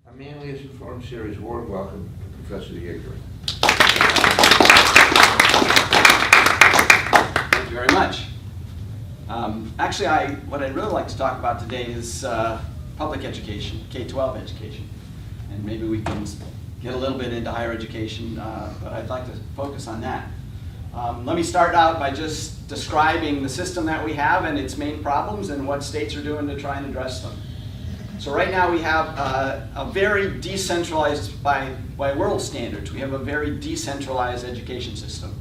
A Manlius Informed Series warm welcome to Professor Yinger. Thank you very much. Actually, what I'd really like to talk about today is public education, K-12 education. And maybe we can get a little bit into higher education, but I'd like to focus on that. Let me start out by just describing the system that we have and its main problems and what states are doing to try and address them. So right now we have a very decentralized, by world standards, we have a very decentralized education system.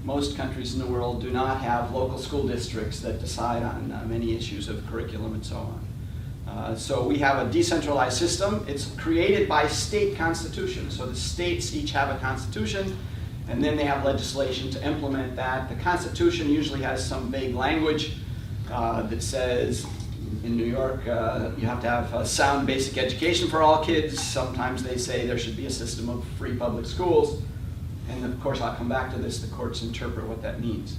Most countries in the world do not have local school districts that decide on many issues of curriculum and so on. So we have a decentralized system. It's created by state constitutions. So the states each have a constitution, and then they have legislation to implement that. The Constitution usually has some vague language that says, in New York, you have to have a sound basic education for all kids. Sometimes they say there should be a system of free public schools. And of course, I'll come back to this. The courts interpret what that means.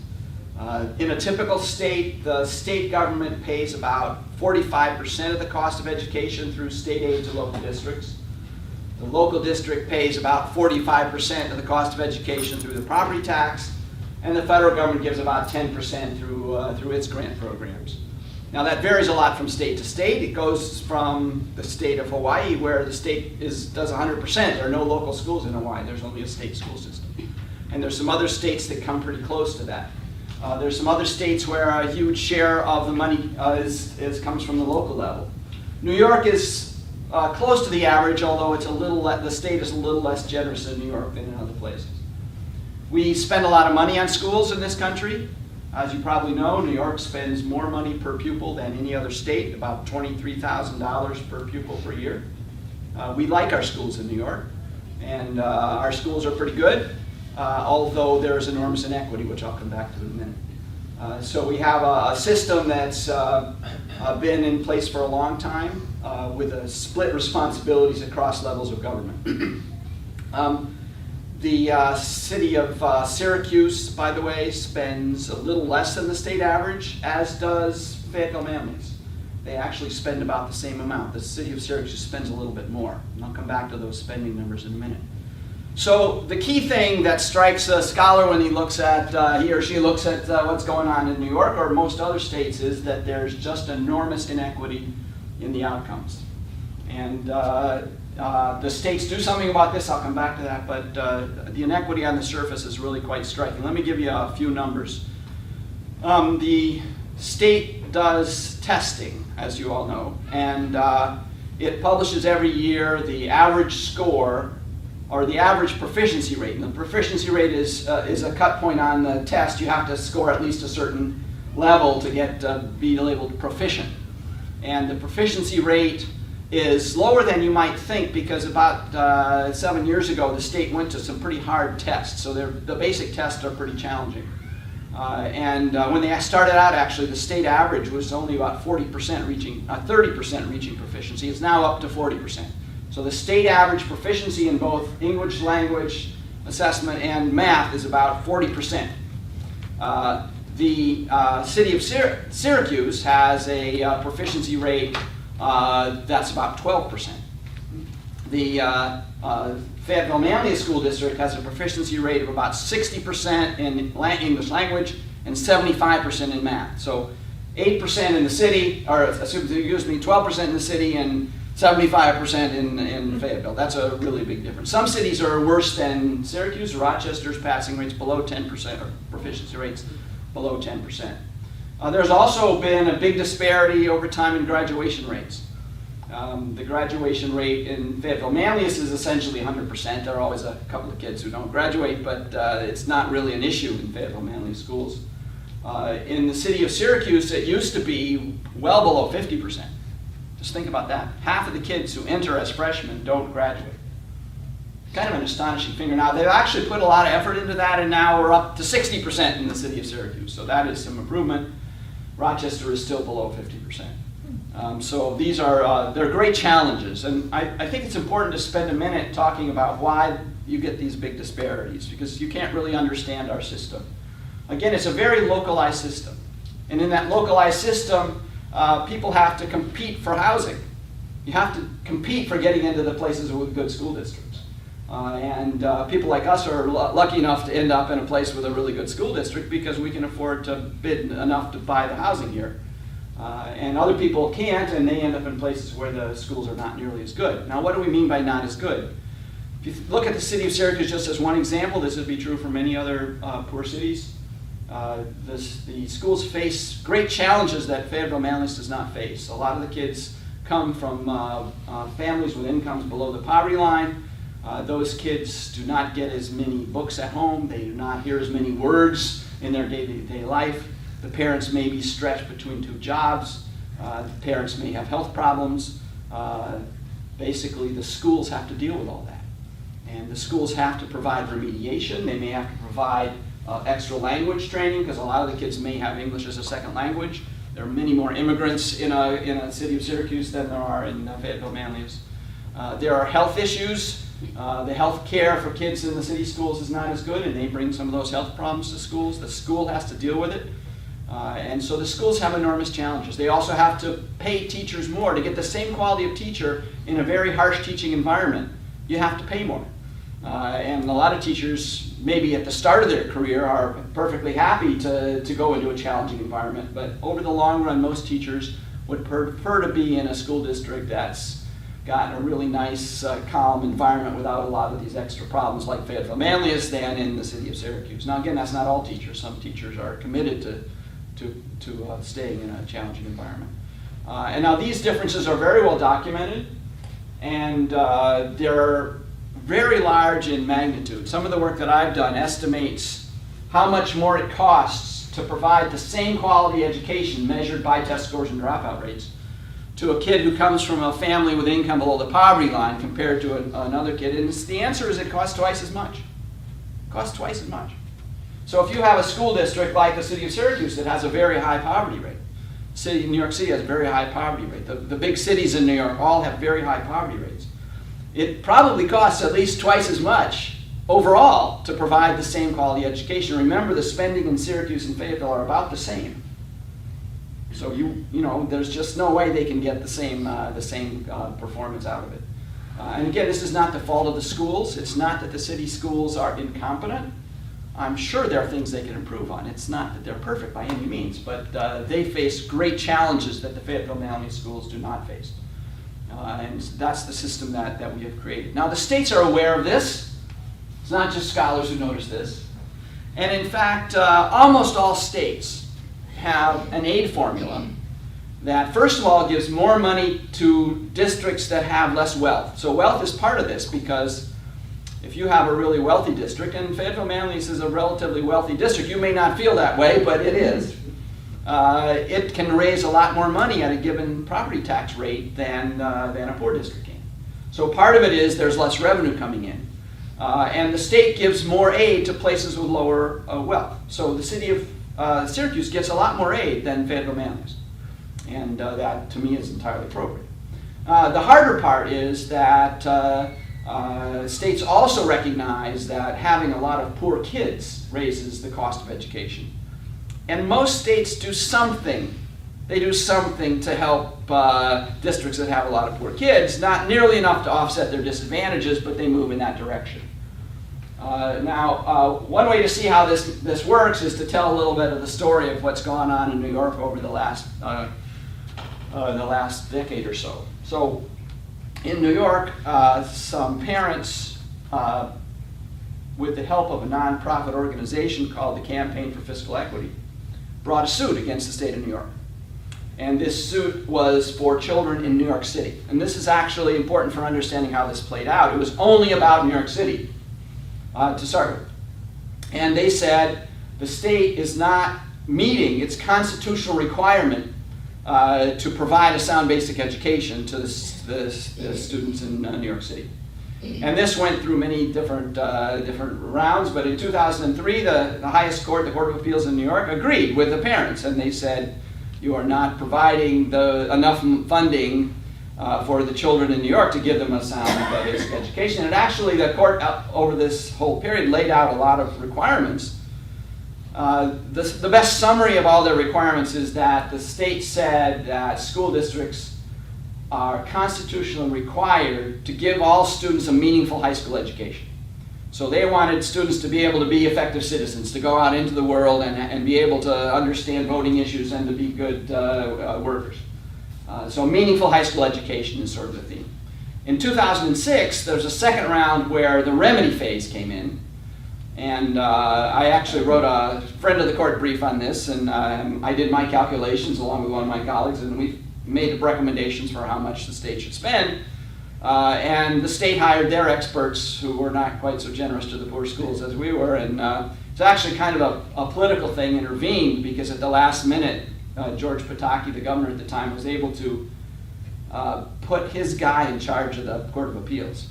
In a typical state, the state government pays about 45% of the cost of education through state aid to local districts. The local district pays about 45% of the cost of education through the property tax, and the federal government gives about 10% through its grant programs. Now that varies a lot from state to state. It goes from the state of Hawaii, where the state does 100%. There are no local schools in Hawaii. There's only a state school system. And there's some other states that come pretty close to that. There's some other states where a huge share of the money comes from the local level. New York is close to the average, although it's the state is a little less generous in New York than in other places. We spend a lot of money on schools in this country. As you probably know, New York spends more money per pupil than any other state, about $23,000 per pupil per year. We like our schools in New York, and our schools are pretty good, although there's enormous inequity, which I'll come back to in a minute. So we have a system that's been in place for a long time with split responsibilities across levels of government. The city of Syracuse, by the way, spends a little less than the state average, as does Fayetteville Manlius. They actually spend about the same amount. The city of Syracuse spends a little bit more. And I'll come back to those spending numbers in a minute. So the key thing that strikes a scholar when he or she looks at what's going on in New York or most other states is that there's just enormous inequity in the outcomes. And the states do something about this, I'll come back to that, but the inequity on the surface is really quite striking. Let me give you a few numbers. The state does testing, as you all know, and it publishes every year the average score, or the average proficiency rate. And the proficiency rate is a cut point on the test. You have to score at least a certain level to be labeled proficient. And the proficiency rate is lower than you might think, because about 7 years ago the state went to some pretty hard tests. So the basic tests are pretty challenging. When they started out, actually, the state average was only about 30% reaching proficiency. It's now up to 40%. So the state average proficiency in both English language assessment and math is about 40%. The city of Syracuse has a proficiency rate that's about 12%. The Fayetteville Manlius School District has a proficiency rate of about 60% in English language and 75% in math. So 8% in the city, or excuse me, 12% in the city and 75% in Fayetteville. That's a really big difference. Some cities are worse than Syracuse. Rochester's passing rates below 10%, or proficiency rates below 10%. There's also been a big disparity over time in graduation rates. The graduation rate in Fayetteville Manlius is essentially 100%. There are always a couple of kids who don't graduate, but it's not really an issue in Fayetteville Manlius schools. In the city of Syracuse, it used to be well below 50%. Just think about that. Half of the kids who enter as freshmen don't graduate. Kind of an astonishing figure. Now, they've actually put a lot of effort into that, and now we're up to 60% in the city of Syracuse. So that is some improvement. Rochester is still below 50%. So these are they're great challenges, and I think it's important to spend a minute talking about why you get these big disparities, because you can't really understand our system. Again, it's a very localized system, and in that localized system, people have to compete for housing. You have to compete for getting into the places with good school districts. People like us are lucky enough to end up in a place with a really good school district because we can afford to bid enough to buy the housing here. And other people can't, and they end up in places where the schools are not nearly as good. Now, what do we mean by not as good? If you look at the city of Syracuse just as one example, this would be true for many other poor cities. The schools face great challenges that Fayetteville Manlius does not face. A lot of the kids come from families with incomes below the poverty line. Those kids do not get as many books at home. They do not hear as many words in their day-to-day life. The parents may be stretched between two jobs. The parents may have health problems. Basically, the schools have to deal with all that. And the schools have to provide remediation. They may have to provide extra language training because a lot of the kids may have English as a second language. There are many more immigrants in a city of Syracuse than there are in Fayetteville Manlius. There are health issues. The health care for kids in the city schools is not as good, and they bring some of those health problems to schools. The school has to deal with it. And so the schools have enormous challenges. They also have to pay teachers more to get the same quality of teacher in a very harsh teaching environment. You have to pay more. And a lot of teachers, maybe at the start of their career, are perfectly happy to go into a challenging environment. But over the long run, most teachers would prefer to be in a school district that's got a really nice, calm environment without a lot of these extra problems like Fayetteville Manlius than in the city of Syracuse. Now again, that's not all teachers. Some teachers are committed to staying in a challenging environment. And now these differences are very well documented, and they're very large in magnitude. Some of the work that I've done estimates how much more it costs to provide the same quality education measured by test scores and dropout rates to a kid who comes from a family with income below the poverty line compared to another kid. And the answer is it costs twice as much. It costs twice as much. So if you have a school district like the city of Syracuse that has a very high poverty rate, New York City has a very high poverty rate. The big cities in New York all have very high poverty rates. It probably costs at least twice as much overall to provide the same quality education. Remember, the spending in Syracuse and Fayetteville are about the same. So you know, there's just no way they can get the same performance out of it. And again, this is not the fault of the schools. It's not that the city schools are incompetent. I'm sure there are things they can improve on. It's not that they're perfect by any means, but they face great challenges that the Fayetteville Manlius schools do not face. And that's the system that we have created. Now, the states are aware of this. It's not just scholars who notice this. And in fact, almost all states have an aid formula that, first of all, gives more money to districts that have less wealth. So wealth is part of this, because if you have a really wealthy district, and Fayetteville Manlius is a relatively wealthy district, you may not feel that way, but it is. It can raise a lot more money at a given property tax rate than a poor district can. So part of it is there's less revenue coming in. And the state gives more aid to places with lower wealth. So the city of Syracuse gets a lot more aid than Fayetteville Manlius. And that, to me, is entirely appropriate. The harder part is that states also recognize that having a lot of poor kids raises the cost of education. And most states do something. They do something to help districts that have a lot of poor kids, not nearly enough to offset their disadvantages, but they move in that direction. Now, one way to see how this works is to tell a little bit of the story of what's gone on in New York over the last decade or so. So, in New York, some parents, with the help of a nonprofit organization called the Campaign for Fiscal Equity, brought a suit against the state of New York. And this suit was for children in New York City. And this is actually important for understanding how this played out. It was only about New York City to start with. And they said the state is not meeting its constitutional requirement to provide a sound basic education to the students in New York City. And this went through many different rounds, but in 2003, the highest court, the Court of Appeals in New York, agreed with the parents, and they said, you are not providing enough funding for the children in New York to give them a sound basic education. And actually, the court, over this whole period, laid out a lot of requirements. The best summary of all their requirements is that the state said that school districts are constitutionally required to give all students a meaningful high school education. So they wanted students to be able to be effective citizens, to go out into the world and be able to understand voting issues and to be good workers. So meaningful high school education is sort of the theme. In 2006, there was a second round where the remedy phase came in. And I actually wrote a friend of the court brief on this, and I did my calculations along with one of my colleagues, and we made recommendations for how much the state should spend. And the state hired their experts who were not quite so generous to the poor schools as we were. And it's actually kind of a political thing, intervened, because at the last minute, George Pataki, the governor at the time, was able to put his guy in charge of the Court of Appeals.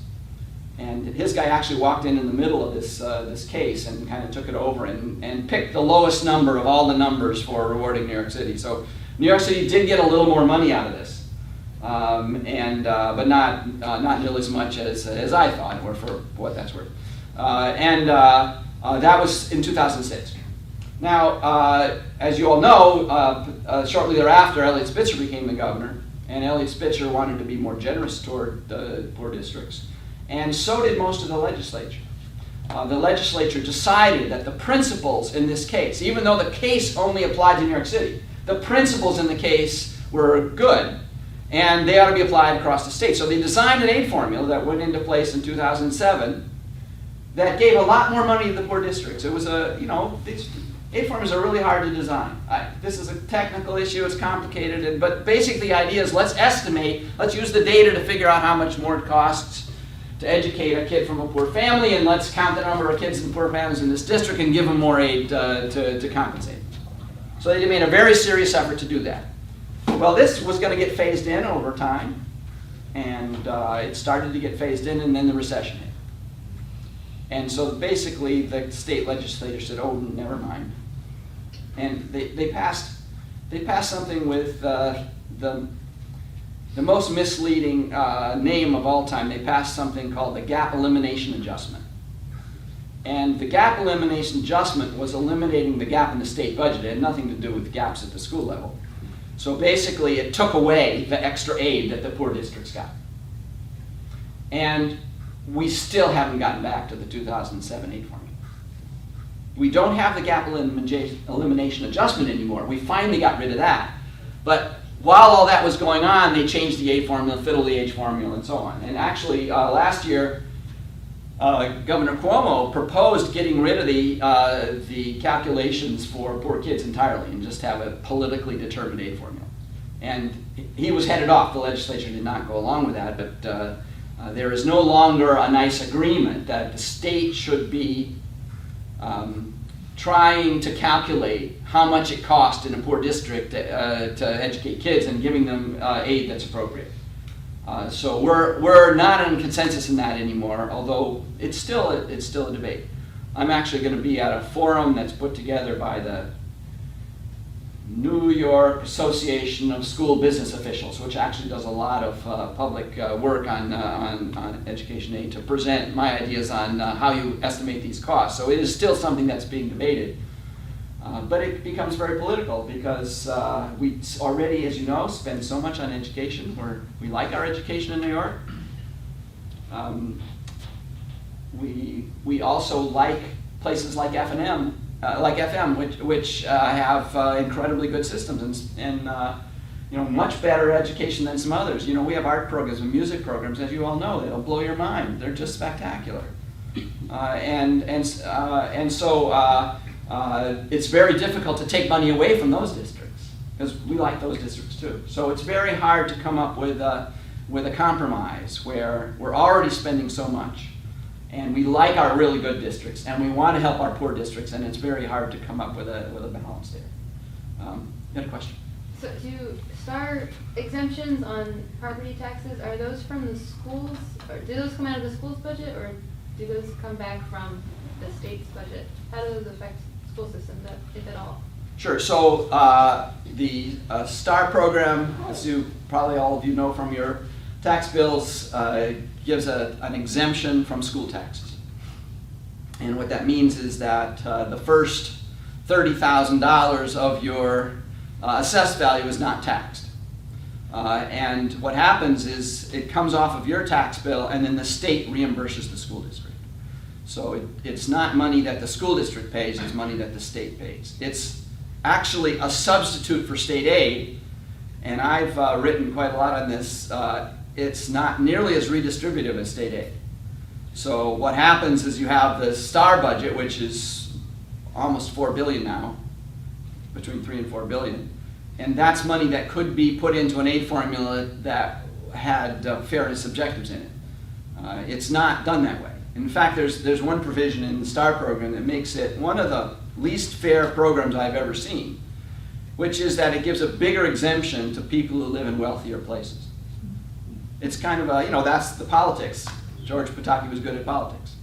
And his guy actually walked in the middle of this case and kind of took it over and picked the lowest number of all the numbers for rewarding New York City. So New York City did get a little more money out of this, but not nearly as much as I thought, or for what that's worth. That was in 2006. Now, as you all know, shortly thereafter, Eliot Spitzer became the governor, and Eliot Spitzer wanted to be more generous toward the poor districts. And so did most of the legislature. The legislature decided that the principles in this case, even though the case only applied to New York City, the principles in the case were good, and they ought to be applied across the state. So they designed an aid formula that went into place in 2007 that gave a lot more money to the poor districts. It was these aid formulas are really hard to design. This is a technical issue, it's complicated, but basically the idea is let's use the data to figure out how much more it costs to educate a kid from a poor family, and let's count the number of kids in poor families in this district and give them more aid to compensate. So they made a very serious effort to do that. Well, this was going to get phased in over time, and it started to get phased in, and then the recession hit. And so basically the state legislature said, oh, never mind. And they passed something with the most misleading name of all time. They passed something called the Gap Elimination Adjustment. And the Gap Elimination Adjustment was eliminating the gap in the state budget. It had nothing to do with gaps at the school level. So basically it took away the extra aid that the poor districts got. And we still haven't gotten back to the 2007 aid formula. We don't have the Gap Elimination Adjustment anymore. We finally got rid of that. But while all that was going on, they changed the aid formula, fiddled the age formula, and so on. And actually, last year, Governor Cuomo proposed getting rid of the calculations for poor kids entirely and just have a politically determined aid formula. And he was headed off. The legislature did not go along with that, but there is no longer a nice agreement that the state should be trying to calculate how much it costs in a poor district to educate kids and giving them aid that's appropriate. So we're not in consensus in that anymore, although it's still a debate. I'm actually going to be at a forum that's put together by the New York Association of School Business Officials, which actually does a lot of public work on education aid, to present my ideas on how you estimate these costs. So it is still something that's being debated. But it becomes very political because we already, as you know, spend so much on education. We like our education in New York. We also like places like FM, which have incredibly good systems and much better education than some others. We have art programs and music programs, as you all know. They'll blow your mind. They're just spectacular. So it's very difficult to take money away from those districts because we like those districts too. So it's very hard to come up with a compromise where we're already spending so much and we like our really good districts and we want to help our poor districts, and it's very hard to come up with a balance there. You had a question? So do STAR exemptions on property taxes, are those from the schools, or do those come out of the school's budget, or do those come back from the state's budget? How do those affect school systems, if at all? Sure. So the STAR program, as you probably all of you know from your tax bills, gives an exemption from school taxes. And what that means is that the first $30,000 of your assessed value is not taxed. And what happens is it comes off of your tax bill, and then the state reimburses the school district. So it's not money that the school district pays, it's money that the state pays. It's actually a substitute for state aid, and I've written quite a lot on this. It's not nearly as redistributive as state aid. So what happens is you have the STAR budget, which is almost $4 billion now, between 3 and 4 billion. And that's money that could be put into an aid formula that had fairness objectives in it. It's not done that way. In fact, there's one provision in the STAR program that makes it one of the least fair programs I've ever seen, which is that it gives a bigger exemption to people who live in wealthier places. It's kind of a, that's the politics. George Pataki was good at politics.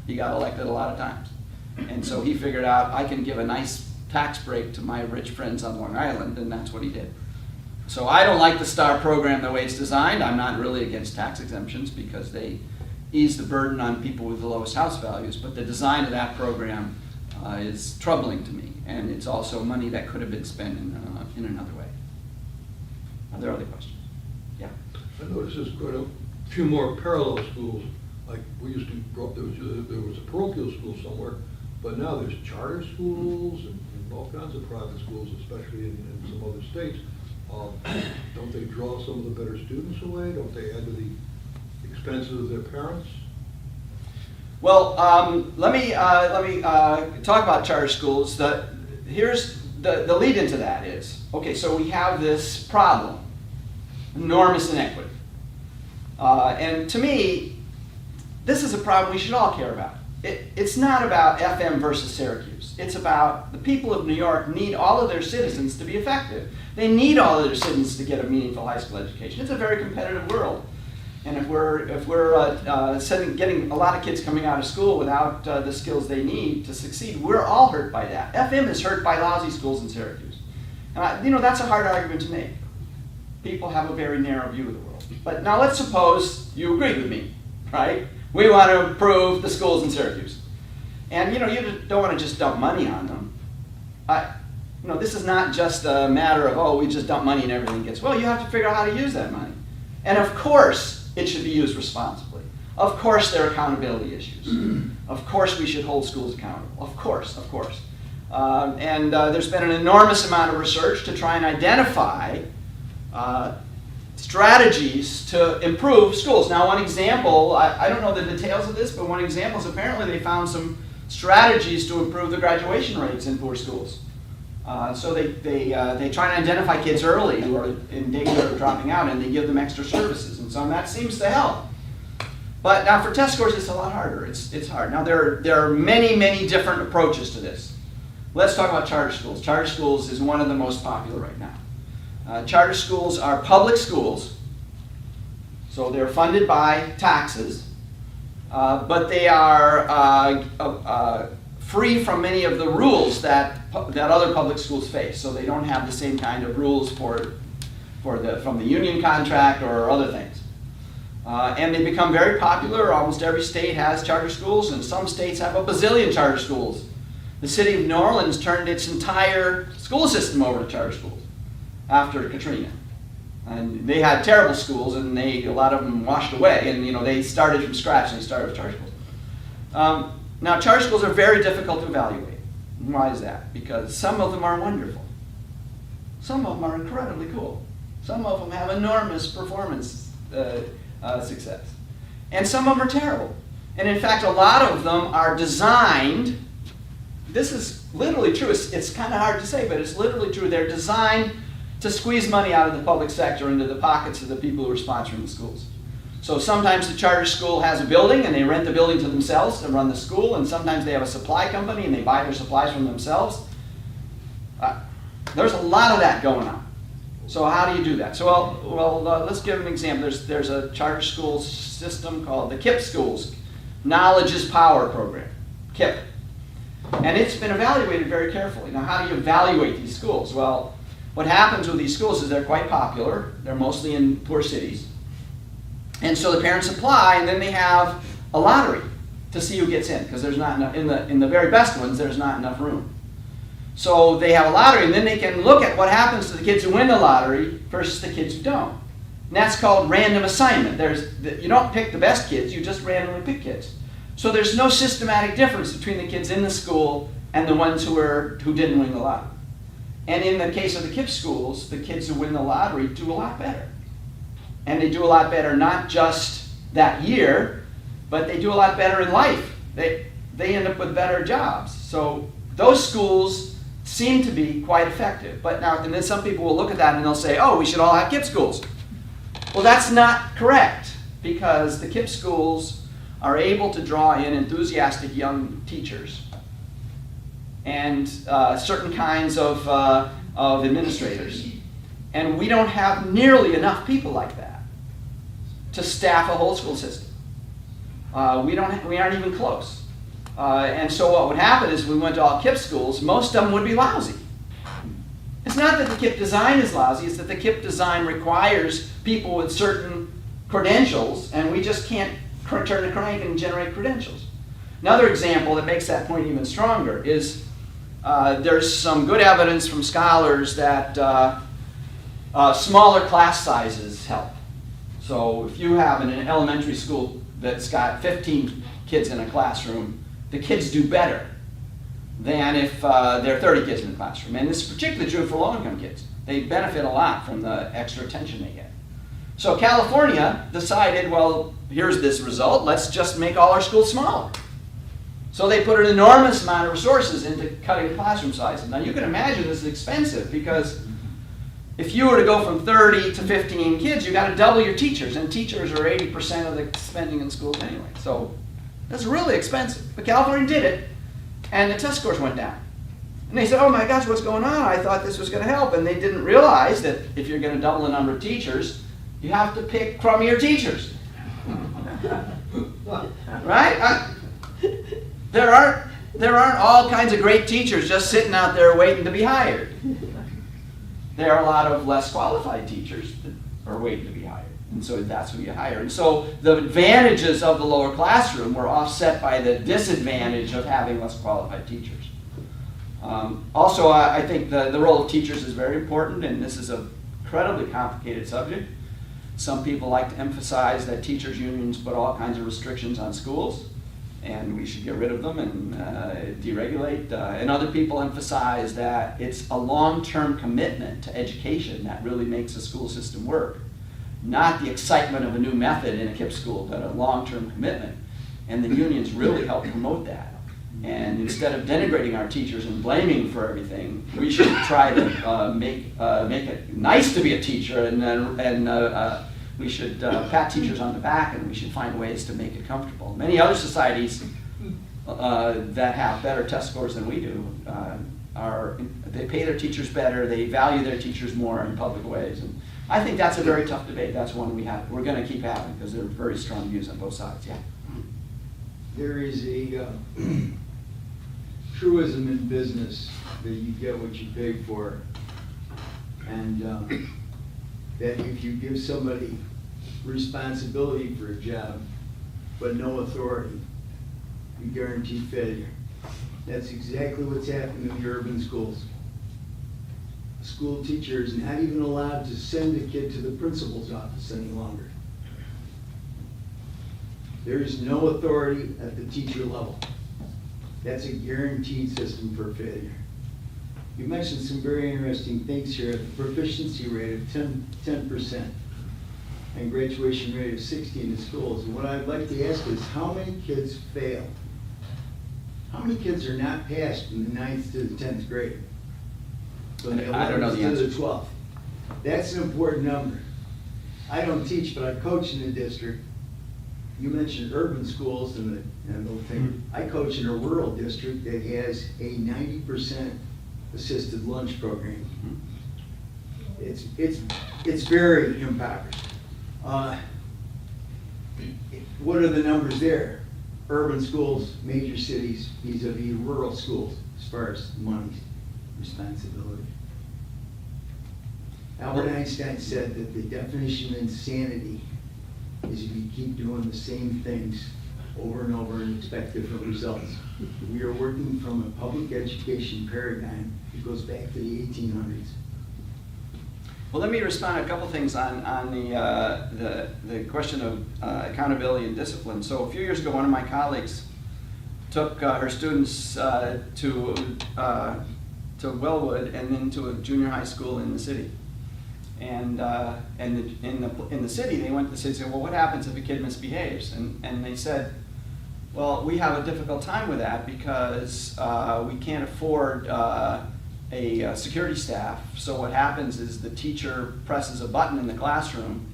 He got elected a lot of times. And so he figured out, I can give a nice tax break to my rich friends on Long Island, and that's what he did. So I don't like the STAR program the way it's designed. I'm not really against tax exemptions because they ease the burden on people with the lowest house values, but the design of that program is troubling to me, and it's also money that could have been spent in another way. Are there other questions? Yeah. I noticed there's quite a few more parallel schools. Like we used to grow up, there was a parochial school somewhere, but now there's charter schools and all kinds of private schools, especially in some other states. Don't they draw some of the better students away? Don't they add to the expenses of their parents? Well, let me talk about charter schools. Here's the lead into that is, okay, so we have this problem, enormous inequity. And to me, this is a problem we should all care about. It's not about FM versus Syracuse. It's about the people of New York need all of their citizens to be effective. They need all of their citizens to get a meaningful high school education. It's a very competitive world. And if we're getting a lot of kids coming out of school without the skills they need to succeed, we're all hurt by that. FM is hurt by lousy schools in Syracuse. And that's a hard argument to make. People have a very narrow view of the world. But now let's suppose you agree with me, right? We want to improve the schools in Syracuse. And you don't want to just dump money on them. This is not just a matter of, we just dump money and everything gets, well, you have to figure out how to use that money. And of course, it should be used responsibly. Of course, there are accountability issues. Of course, we should hold schools accountable. Of course. And there's been an enormous amount of research to try and identify strategies to improve schools. Now, one example, I don't know the details of this, but one example is apparently they found some strategies to improve the graduation rates in poor schools. So they try to identify kids early who are in danger of dropping out, and they give them extra services, and so that seems to help. But now for test scores, it's a lot harder. It's hard. Now there are many different approaches to this. Let's talk about charter schools. Charter schools is one of the most popular right now. Charter schools are public schools, so they're funded by taxes, but they are free from many of the rules that other public schools face. So they don't have the same kind of rules from the union contract or other things. And they become very popular. Almost every state has charter schools, and some states have a bazillion charter schools. The city of New Orleans turned its entire school system over to charter schools after Katrina. And they had terrible schools, and a lot of them washed away, and they started from scratch, and they started with charter schools. Now, charter schools are very difficult to evaluate. And why is that? Because some of them are wonderful. Some of them are incredibly cool. Some of them have enormous performance success. And some of them are terrible. And in fact, a lot of them are designed, this is literally true, it's kind of hard to say, but it's literally true. They're designed to squeeze money out of the public sector into the pockets of the people who are sponsoring the schools. So sometimes the charter school has a building and they rent the building to themselves to run the school, and sometimes they have a supply company and they buy their supplies from themselves. There's a lot of that going on. So how do you do that? So let's give an example. There's a charter school system called the KIPP schools, Knowledge is Power program, KIPP. And it's been evaluated very carefully. Now, how do you evaluate these schools? Well, what happens with these schools is they're quite popular. They're mostly in poor cities. And so the parents apply, and then they have a lottery to see who gets in, because there's not enough, in the very best ones, there's not enough room. So they have a lottery, and then they can look at what happens to the kids who win the lottery versus the kids who don't. And that's called random assignment. You don't pick the best kids, you just randomly pick kids. So there's no systematic difference between the kids in the school and the ones who didn't win the lottery. And in the case of the KIPP schools, the kids who win the lottery do a lot better. And they do a lot better not just that year, but they do a lot better in life. They end up with better jobs. So those schools seem to be quite effective. But now, and then some people will look at that and they'll say, oh, we should all have KIPP schools. Well, that's not correct, because the KIPP schools are able to draw in enthusiastic young teachers and certain kinds of administrators. And we don't have nearly enough people like that to staff a whole school system. We aren't even close. And so what would happen is, we went to all KIPP schools, most of them would be lousy. It's not that the KIPP design is lousy, it's that the KIPP design requires people with certain credentials, and we just can't turn the crank and generate credentials. Another example that makes that point even stronger is there's some good evidence from scholars that smaller class sizes help. So if you have an elementary school that's got 15 kids in a classroom, the kids do better than if there are 30 kids in the classroom. And this is particularly true for low-income kids. They benefit a lot from the extra attention they get. So California decided, well, here's this result, let's just make all our schools smaller. So they put an enormous amount of resources into cutting classroom sizes. Now you can imagine this is expensive, because if you were to go from 30 to 15 kids, you've got to double your teachers, and teachers are 80% of the spending in schools anyway. So that's really expensive. But California did it, and the test scores went down. And they said, oh my gosh, what's going on? I thought this was going to help. And they didn't realize that if you're going to double the number of teachers, you have to pick crummier teachers. Right? There aren't all kinds of great teachers just sitting out there waiting to be hired. There are a lot of less qualified teachers that are waiting to be hired. And so that's who you hire. And so the advantages of the lower classroom were offset by the disadvantage of having less qualified teachers. Also, I think the role of teachers is very important, and this is an incredibly complicated subject. Some people like to emphasize that teachers' unions put all kinds of restrictions on schools, and we should get rid of them and deregulate. And other people emphasize that it's a long-term commitment to education that really makes a school system work. Not the excitement of a new method in a KIPP school, but a long-term commitment. And the unions really help promote that. And instead of denigrating our teachers and blaming for everything, we should try to make it nice to be a teacher, and we should pat teachers on the back, and we should find ways to make it comfortable. Many other societies that have better test scores than we do they pay their teachers better, they value their teachers more in public ways. And I think that's a very tough debate. That's one we're going to keep having, because there are very strong views on both sides. Yeah. There is a truism in business that you get what you pay for, and that if you give somebody responsibility for a job but no authority, you guarantee failure. That's exactly what's happened in the urban schools. A school teacher is not even allowed to send a kid to the principal's office any longer. There is no authority at the teacher level. That's a guaranteed system for failure. You mentioned some very interesting things here. The proficiency rate of 10% and graduation rate of 60 in the schools. And what I'd like to ask is, how many kids fail? How many kids are not passed from the 9th to the 10th grade? From the I don't know the 11th to answer. the 12th. That's an important number. I don't teach, but I coach in the district. You mentioned urban schools and the whole thing. I coach in a rural district that has a 90% assisted lunch program. It's very impoverished. What are the numbers there? Urban schools, major cities, vis-a-vis rural schools, as far as money responsibility. Albert Einstein said that the definition of insanity is if you keep doing the same things over and over and expect different results. We are working from a public education paradigm that goes back to the 1800s. Well, let me respond to a couple things on the question of accountability and discipline. So a few years ago, one of my colleagues took her students to Wellwood and then to a junior high school in the city. And in the city, they went to the city and said, well, what happens if a kid misbehaves? And they said, well, we have a difficult time with that because we can't afford a security staff. So what happens is the teacher presses a button in the classroom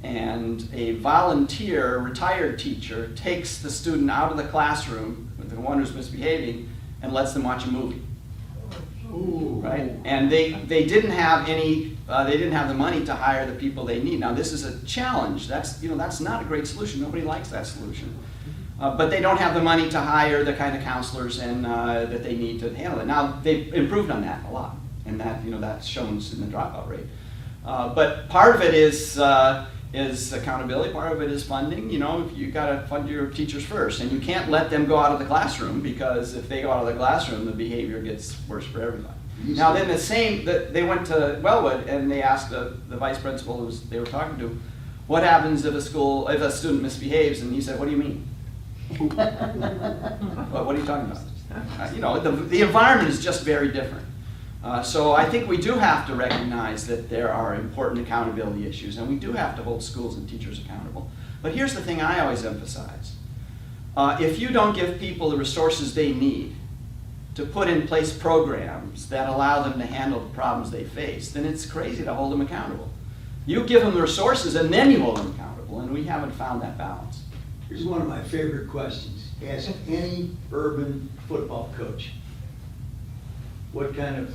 and a volunteer, retired teacher, takes the student out of the classroom, the one who's misbehaving, and lets them watch a movie. Ooh. Right? And they didn't have any, they didn't have the money to hire the people they need. Now this is a challenge. That's not a great solution. Nobody likes that solution. But they don't have the money to hire the kind of counselors and that they need to handle it. Now they've improved on that a lot, and that's shown in the dropout rate. But part of it is accountability. Part of it is funding. You got to fund your teachers first, and you can't let them go out of the classroom because if they go out of the classroom, the behavior gets worse for everybody. Now then they went to Wellwood and they asked the vice principal who they were talking to, what happens if a student misbehaves? And he said, what do you mean? What are you talking about? The environment is just very different. So I think we do have to recognize that there are important accountability issues, and we do have to hold schools and teachers accountable. But here's the thing I always emphasize. If you don't give people the resources they need to put in place programs that allow them to handle the problems they face, then it's crazy to hold them accountable. You give them the resources and then you hold them accountable, and we haven't found that balance. Here's one of my favorite questions. Ask any urban football coach what kind of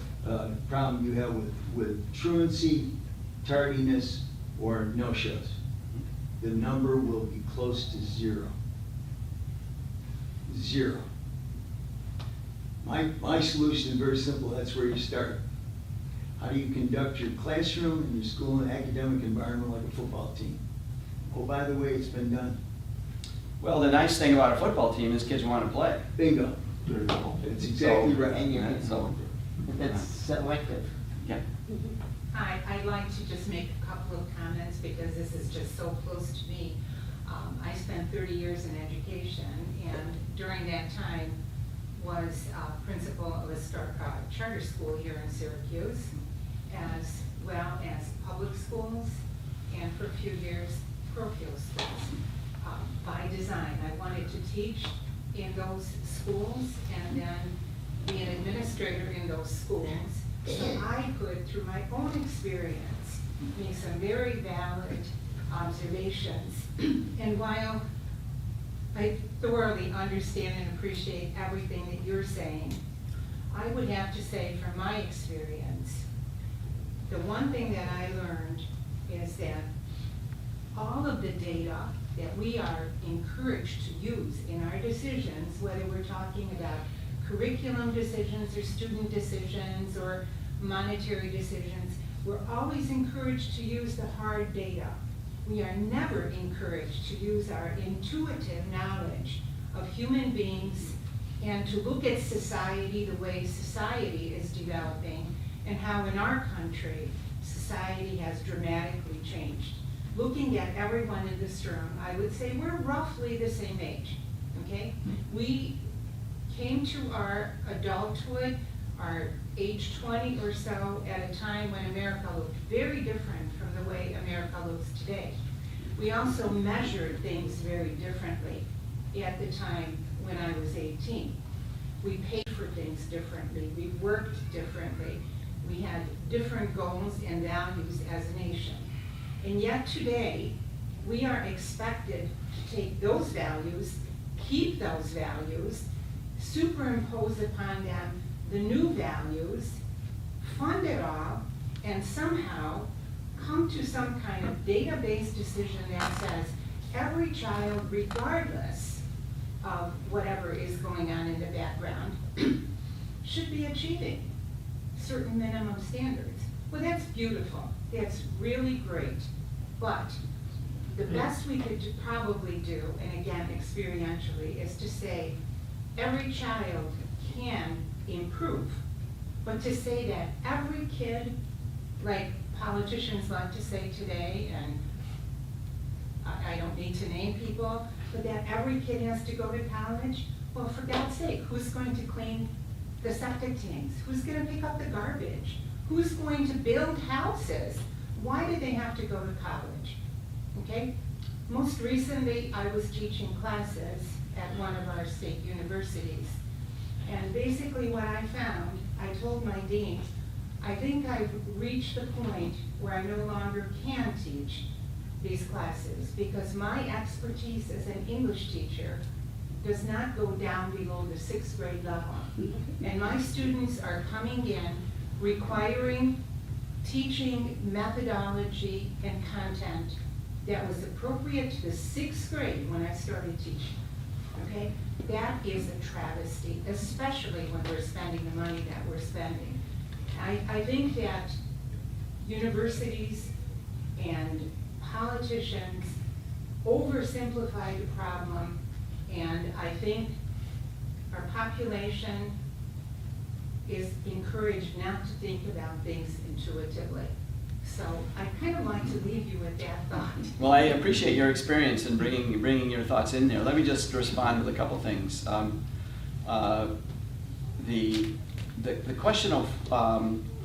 problem you have with truancy, tardiness, or no-shows. The number will be close to zero. Zero. My solution is very simple. That's where you start. How do you conduct your classroom and your school and academic environment like a football team? Oh, by the way, it's been done. Well, the nice thing about a football team is kids want to play. Bingo. That's exactly right. It's selective. Yeah. Hi, I'd like to just make a couple of comments because this is just so close to me. I spent 30 years in education, and during that time was principal of a charter school here in Syracuse, as well as public schools, and for a few years, parochial schools. By design, I wanted to teach in those schools and then be an administrator in those schools, so I could, through my own experience, make some very valid observations. And while I thoroughly understand and appreciate everything that you're saying, I would have to say from my experience, the one thing that I learned is that all of the data that we are encouraged to use in our decisions, whether we're talking about curriculum decisions or student decisions or monetary decisions, we're always encouraged to use the hard data. We are never encouraged to use our intuitive knowledge of human beings and to look at society the way society is developing and how in our country society has dramatically changed. Looking at everyone in this room, I would say we're roughly the same age, okay? We came to our adulthood, our age 20 or so, at a time when America looked very different from the way America looks today. We also measured things very differently at the time when I was 18. We paid for things differently, we worked differently, we had different goals and values as a nation. And yet today, we are expected to take those values, keep those values, superimpose upon them the new values, fund it all, and somehow come to some kind of database decision that says every child, regardless of whatever is going on in the background, should be achieving certain minimum standards. Well, that's beautiful. That's really great. But the best we could probably do, and again, experientially, is to say every child can improve. But to say that every kid, like politicians like to say today, and I don't need to name people, but that every kid has to go to college. Well, for God's sake, who's going to clean the septic tanks? Who's going to pick up the garbage? Who's going to build houses? Why do they have to go to college? Okay? Most recently, I was teaching classes at one of our state universities. And basically what I found, I told my dean, I think I've reached the point where I no longer can teach these classes because my expertise as an English teacher does not go down below the 6th grade level. And my students are coming in requiring teaching methodology and content that was appropriate to the 6th grade when I started teaching, okay? That is a travesty, especially when we're spending the money that we're spending. I think that universities and politicians oversimplify the problem, and I think our population is encouraged not to think about things intuitively. So I'd kind of like to leave you with that thought. Well, I appreciate your experience in bringing your thoughts in there. Let me just respond with a couple things. The question of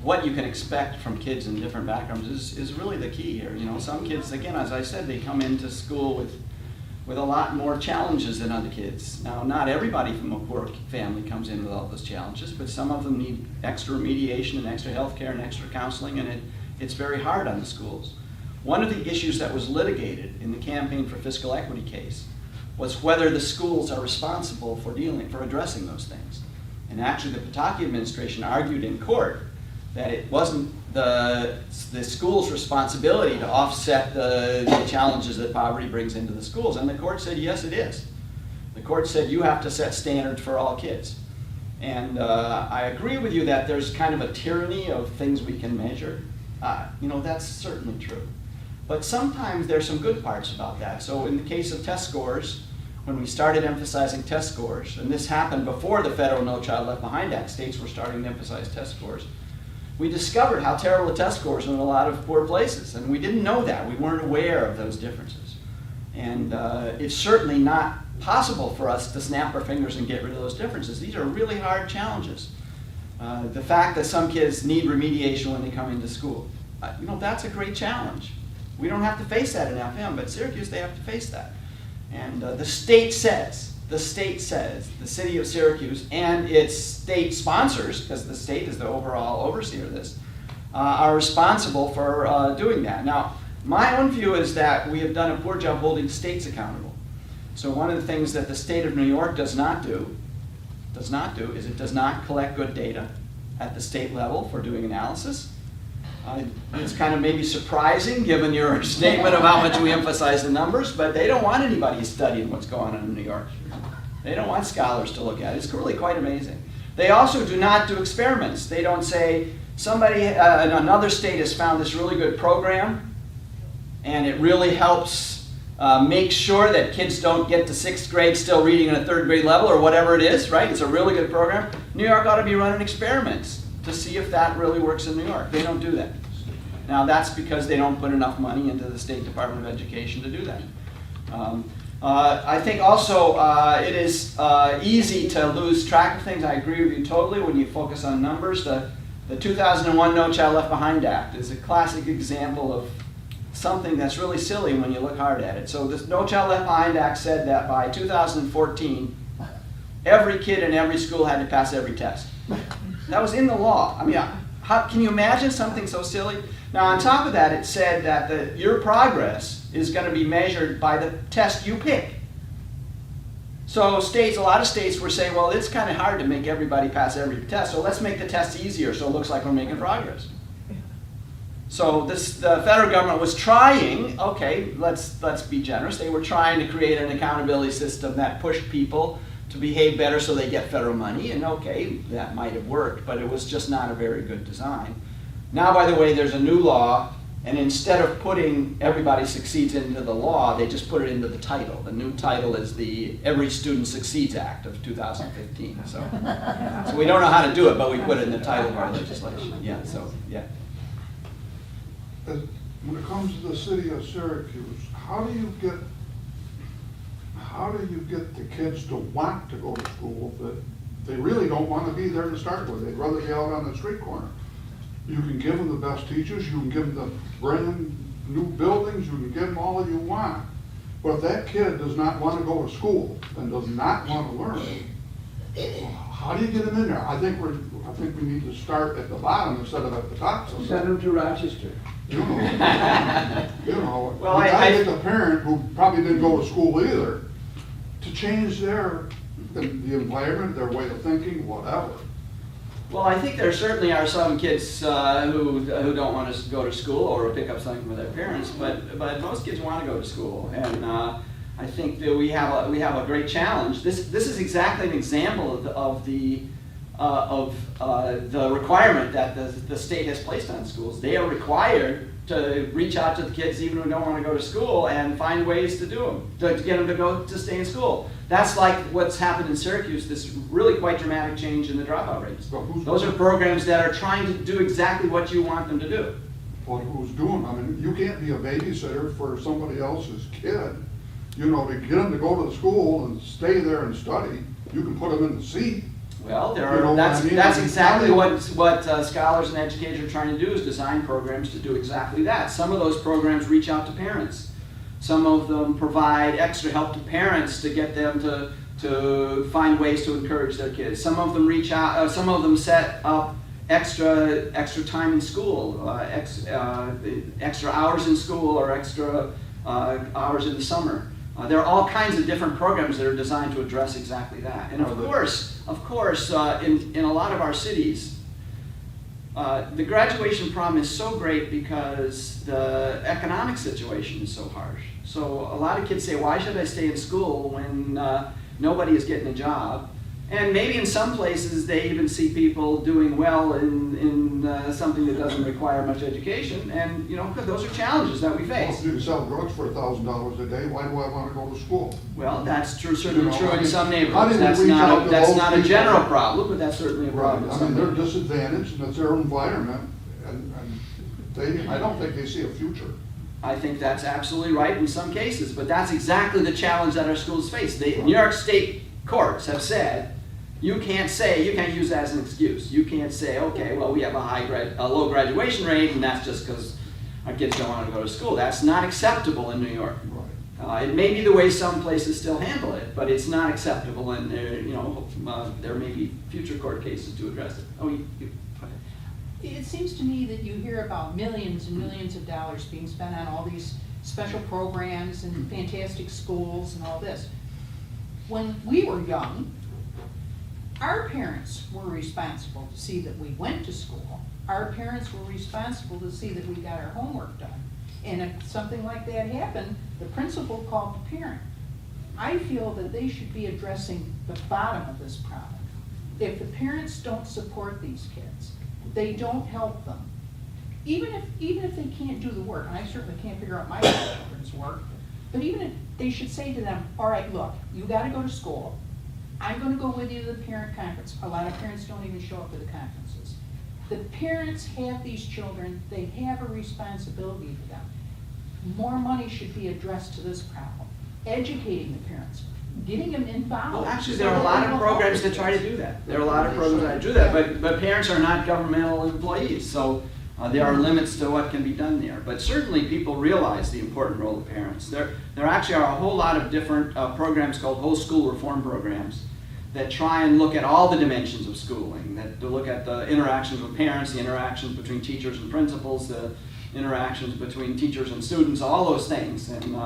what you can expect from kids in different backgrounds is really the key here. You know, some kids, again, as I said, they come into school with a lot more challenges than other kids. Now, not everybody from a poor family comes in with all those challenges, but some of them need extra remediation and extra health care and extra counseling, and it's very hard on the schools. One of the issues that was litigated in the Campaign for Fiscal Equity case was whether the schools are responsible for addressing those things. And actually the Pataki administration argued in court that it wasn't the school's responsibility to offset the challenges that poverty brings into the schools. And the court said, yes, it is. The court said you have to set standards for all kids. And I agree with you that there's kind of a tyranny of things we can measure. You know, that's certainly true. But sometimes there's some good parts about that. So in the case of test scores, when we started emphasizing test scores, and this happened before the federal No Child Left Behind Act, states were starting to emphasize test scores, we discovered how terrible the test scores were in a lot of poor places. And we didn't know that. We weren't aware of those differences. And it's certainly not possible for us to snap our fingers and get rid of those differences. These are really hard challenges. The fact that some kids need remediation when they come into school, you know, that's a great challenge. We don't have to face that in FM, but Syracuse, they have to face that. And the state says, the city of Syracuse and its state sponsors, because the state is the overall overseer of this, are responsible for doing that. Now, my own view is that we have done a poor job holding states accountable. So one of the things that the state of New York does not do is it does not collect good data at the state level for doing analysis. It's kind of maybe surprising given your statement of how much we emphasize the numbers, but they don't want anybody studying what's going on in New York. They don't want scholars to look at it. It's really quite amazing. They also do not do experiments. They don't say, somebody in another state has found this really good program, and it really helps make sure that kids don't get to 6th grade still reading at a 3rd grade level or whatever it is, right? It's a really good program. New York ought to be running experiments to see if that really works in New York. They don't do that. Now that's because they don't put enough money into the State Department of Education to do that. I think also it is easy to lose track of things. I agree with you totally when you focus on numbers. The 2001 No Child Left Behind Act is a classic example of something that's really silly when you look hard at it. So this No Child Left Behind Act said that by 2014, every kid in every school had to pass every test. That was in the law. I mean, how can you imagine something so silly? Now, on top of that, it said that your progress is going to be measured by the test you pick. So a lot of states were saying, well, it's kind of hard to make everybody pass every test, so let's make the tests easier so it looks like we're making progress. So the federal government was trying, okay, let's be generous, they were trying to create an accountability system that pushed people to behave better so they get federal money, and okay, that might have worked, but it was just not a very good design. Now, by the way, there's a new law, and instead of putting everybody succeeds into the law, they just put it into the title. The new title is the Every Student Succeeds Act of 2015. So we don't know how to do it, but we put it in the title of our legislation. Yeah, so, yeah. when it comes to the city of Syracuse, how do you get the kids to want to go to school that they really don't want to be there to start with? They'd rather be out on the street corner. You can give them the best teachers, you can give them the brand new buildings, you can give them all you want. But if that kid does not want to go to school and does not want to learn, how do you get them in there? I think we need to start at the bottom instead of at the top. Send them to Rochester. You know, Well, you gotta I- get the parent who probably didn't go to school either to change the environment, their way of thinking, whatever. Well, I think there certainly are some kids who don't want to go to school or pick up something with their parents, but most kids want to go to school, and I think that we have a great challenge. This is exactly an example of the requirement that the state has placed on schools. They are required to reach out to the kids even who don't want to go to school and find ways to do them, to get them to stay in school. That's like what's happened in Syracuse, this really quite dramatic change in the dropout rates. But who's Those are programs that are trying to do exactly what you want them to do. Well, who's doing? I mean, you can't be a babysitter for somebody else's kid. You know, to get them to go to the school and stay there and study, you can put them in the seat. Well, You know what that's I mean? that's I mean, exactly how do what scholars and educators are trying to do, is design programs to do exactly that. Some of those programs reach out to parents. Some of them provide extra help to parents to get them to find ways to encourage their kids. Some of them reach out. Some of them set up extra time in school, extra hours in school, or extra hours in the summer. There are all kinds of different programs that are designed to address exactly that. And of course, in a lot of our cities, the graduation problem is so great because the economic situation is so harsh. So a lot of kids say, why should I stay in school when nobody is getting a job? And maybe in some places they even see people doing well in something that doesn't require much education. And those are challenges that we Well, face. if you can sell drugs for $1,000 a day, why do I want to go to school? Well, that's certainly true I in mean, some how do neighborhoods. you That's reach out to not those a people? general problem, but that's certainly a problem. in I some mean, they're neighborhoods. disadvantaged and it's their environment, and I don't think they see a future. I think that's absolutely right in some cases, but that's exactly the challenge that our schools face. The New York State courts have said, you can't use that as an excuse. You can't say, okay, well, we have a low graduation rate, and that's just because our kids don't want to go to school. That's not acceptable in New York. Right. It may be the way some places still handle it, but it's not acceptable, and there may be future court cases to address it. Oh, you go ahead. It seems to me that you hear about millions and millions of dollars being spent on all these special programs and fantastic schools and all this. When we were young, our parents were responsible to see that we went to school. Our parents were responsible to see that we got our homework done. And if something like that happened, the principal called the parent. I feel that they should be addressing the bottom of this problem. If the parents don't support these kids, they don't help them. Even if they can't do the work, and I certainly can't figure out my children's work, but even if they should say to them, all right, look, you gotta go to school. I'm gonna go with you to the parent conference. A lot of parents don't even show up to the conferences. The parents have these children, they have a responsibility to them. More money should be addressed to this problem. Educating the parents, getting them involved. Well, actually, there are a lot of programs that try to do that. There are a lot of programs that do that, but parents are not governmental employees, so there are limits to what can be done there. But certainly, people realize the important role of parents. There actually are a whole lot of different programs called whole school reform programs that try and look at all the dimensions of schooling, that to look at the interactions with parents, the interactions between teachers and principals, the interactions between teachers and students, all those things. And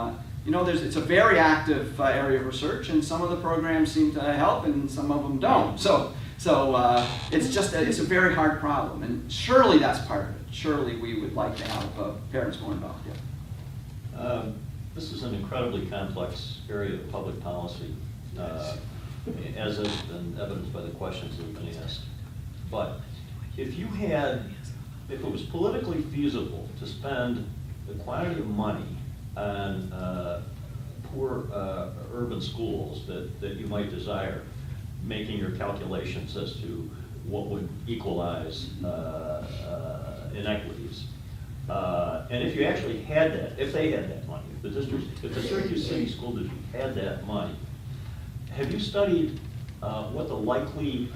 it's a very active area of research, and some of the programs seem to help, and some of them don't. So it's a very hard problem, and surely that's part of it. Surely we would like to have parents more involved. Yeah. This is an incredibly complex area of public policy, as has been evidenced by the questions that have been asked. But if it was politically feasible to spend the quantity of money on poor urban schools that you might desire, making your calculations as to what would equalize inequities, And if you actually had that, if they had that money, if the Syracuse City School District had that money, have you studied what the likely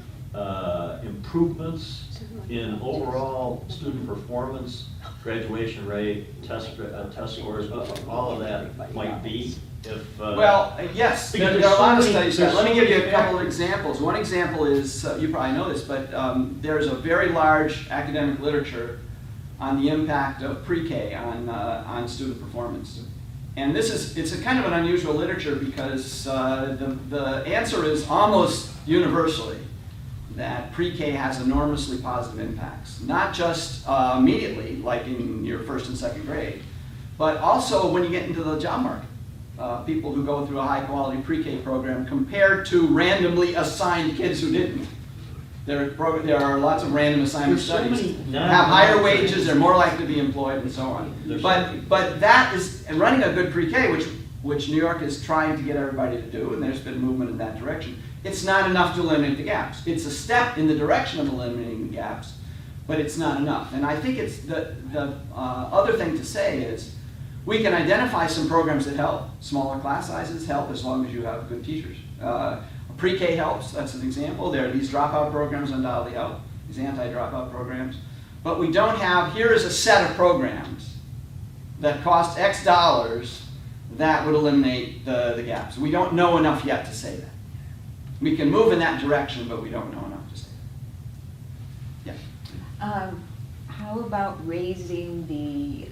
improvements in overall student performance, graduation rate, test scores, all of that might be if? Well, yes, there because are a lot of there's so many- studies. there's Let me so give you many a couple of factors. examples. One example is, you probably know this, but there's a very large academic literature on the impact of pre-K on student performance. And it's a kind of an unusual literature because the answer is almost universally that pre-K has enormously positive impacts. Not just immediately, like in your first and second grade, but also when you get into the job market. People who go through a high-quality pre-K program compared to randomly assigned kids who didn't. There are lots of random assignment There's so studies. many Have higher wages, they're more likely to be employed, and so on. There's so many- But that is, and running a good pre-K, which New York is trying to get everybody to do, and there's been movement in that direction, it's not enough to eliminate the gaps. It's a step in the direction of eliminating the gaps, but it's not enough. And I think it's the other thing to say is, we can identify some programs that help. Smaller class sizes help as long as you have good teachers. Pre-K helps, that's an example. There are these dropout programs undoubtedly help, these anti-dropout programs. But we don't have, here is a set of programs that cost X dollars that would eliminate the gaps. We don't know enough yet to say that. We can move in that direction, but we don't know enough to say that. Yeah. How about raising the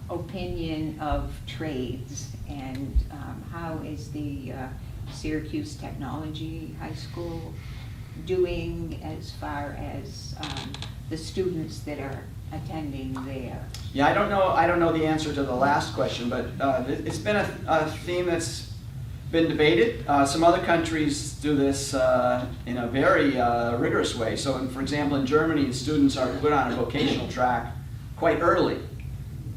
opinion of trades, and how is the Syracuse Technology High School doing as far as the students that are attending there? Yeah, I don't know the answer to the last question, but it's been a theme that's been debated. Some other countries do this in a very rigorous way. So, for example, in Germany, students are put on a vocational track quite early.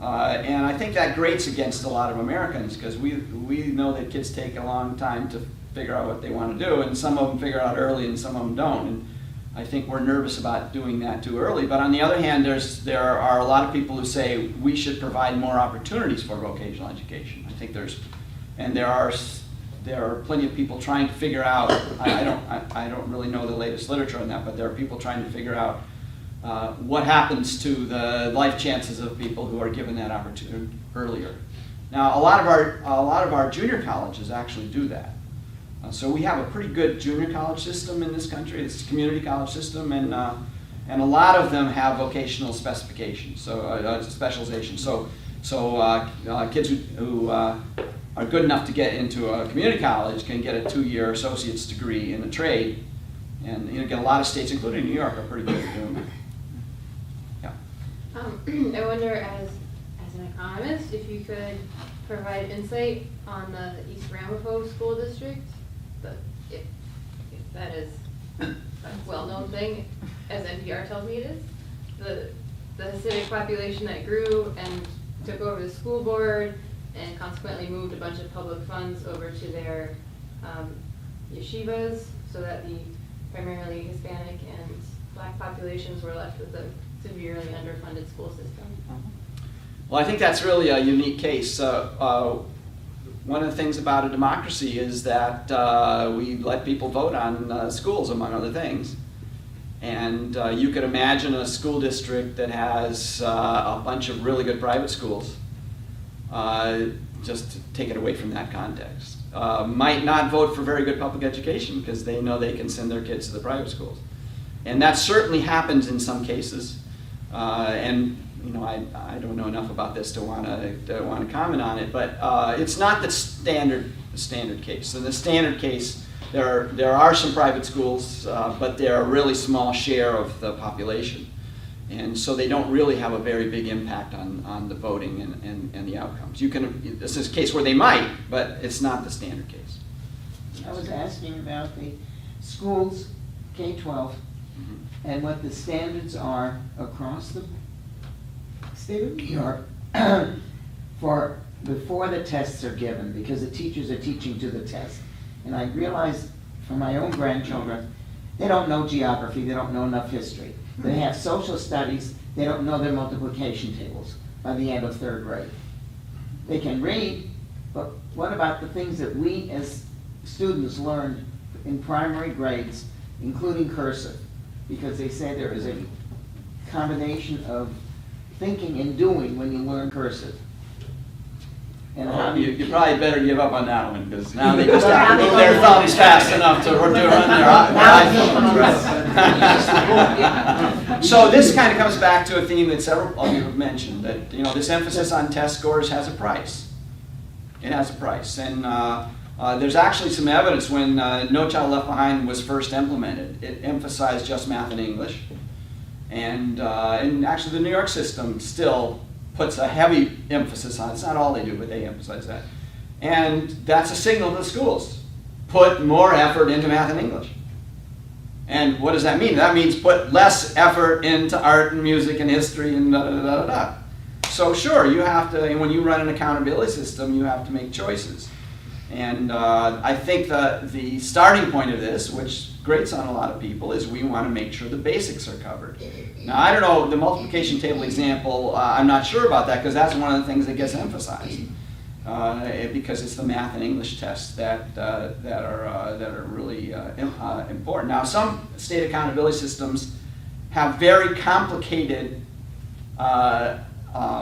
And I think that grates against a lot of Americans, because we know that kids take a long time to figure out what they want to do, and some of them figure out early and some of them don't. And I think we're nervous about doing that too early. But on the other hand, there are a lot of people who say we should provide more opportunities for vocational education. I think there are plenty of people trying to figure out, I don't really know the latest literature on that, but there are people trying to figure out what happens to the life chances of people who are given that opportunity earlier. Now, a lot of our junior colleges actually do that. So we have a pretty good junior college system in this country. It's a community college system, and a lot of them have vocational specifications, so specialization. So kids who are good enough to get into a community college can get a 2-year associate's degree in a trade, and get a lot of states, including New York, are pretty good at doing that. Yeah. I wonder, as an economist, if you could provide insight on the East Ramapo School District, if that is a well-known thing, as NPR tells me it is, the Hasidic population that grew and took over the school board and consequently moved a bunch of public funds over to their yeshivas, so that the primarily Hispanic and Black populations were left with a severely underfunded school system. Well, I think that's really a unique case. One of the things about a democracy is that we let people vote on schools, among other things. And you could imagine a school district that has a bunch of really good private schools, just to take it away from that context, might not vote for very good public education because they know they can send their kids to the private schools. And that certainly happens in some cases. And I don't know enough about this to want to comment on it, but it's not the standard case. In the standard case, there are some private schools, but they're a really small share of the population, and so they don't really have a very big impact on the voting and the outcomes. This is a case where they might, but it's not the standard case. I was asking about the schools, K-12, and what the standards are across the state of New York for before the tests are given, because the teachers are teaching to the test. And I realize from my own grandchildren, they don't know geography, they don't know enough history. They have social studies, they don't know their multiplication tables. by the end of third grade. They can read, but what about the things that we as students learned in primary grades, including cursive? Because they say there is a combination of thinking and doing when you learn cursive. And how do You probably better give up on that one, because now they just have to move their thumbs fast enough to run their iPhones. So this kind of comes back to a theme that several of you have mentioned, that this emphasis on test scores has a price. It has a price, and there's actually some evidence when No Child Left Behind was first implemented. It emphasized just math and English, and actually the New York system still puts a heavy emphasis on it. It's not all they do, but they emphasize that. And that's a signal to the schools. Put more effort into math and English. And what does that mean? That means put less effort into art and music and history and da-da-da-da-da. So sure, you have to, and when you run an accountability system, you have to make choices. And I think the starting point of this, which grates on a lot of people, is we want to make sure the basics are covered. Now, I don't know, the multiplication table example, I'm not sure about that, because that's one of the things that gets emphasized. Because it's the math and English tests that are really important. Now, some state accountability systems have very complicated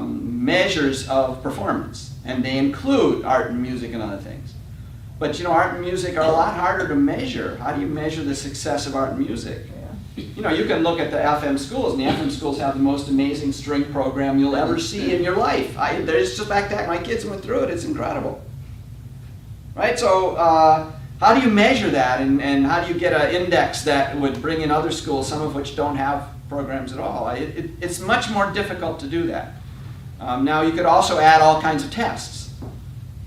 measures of performance, and they include art and music and other things. But art and music are a lot harder to measure. How do you measure the success of art and music? You can look at the FM schools, and the FM schools have the most amazing string program you'll ever see in your life. There's just back that my kids went through it. It's incredible, right? So how do you measure that, and how do you get an index that would bring in other schools, some of which don't have programs at all? It's much more difficult to do that. Now, you could also add all kinds of tests.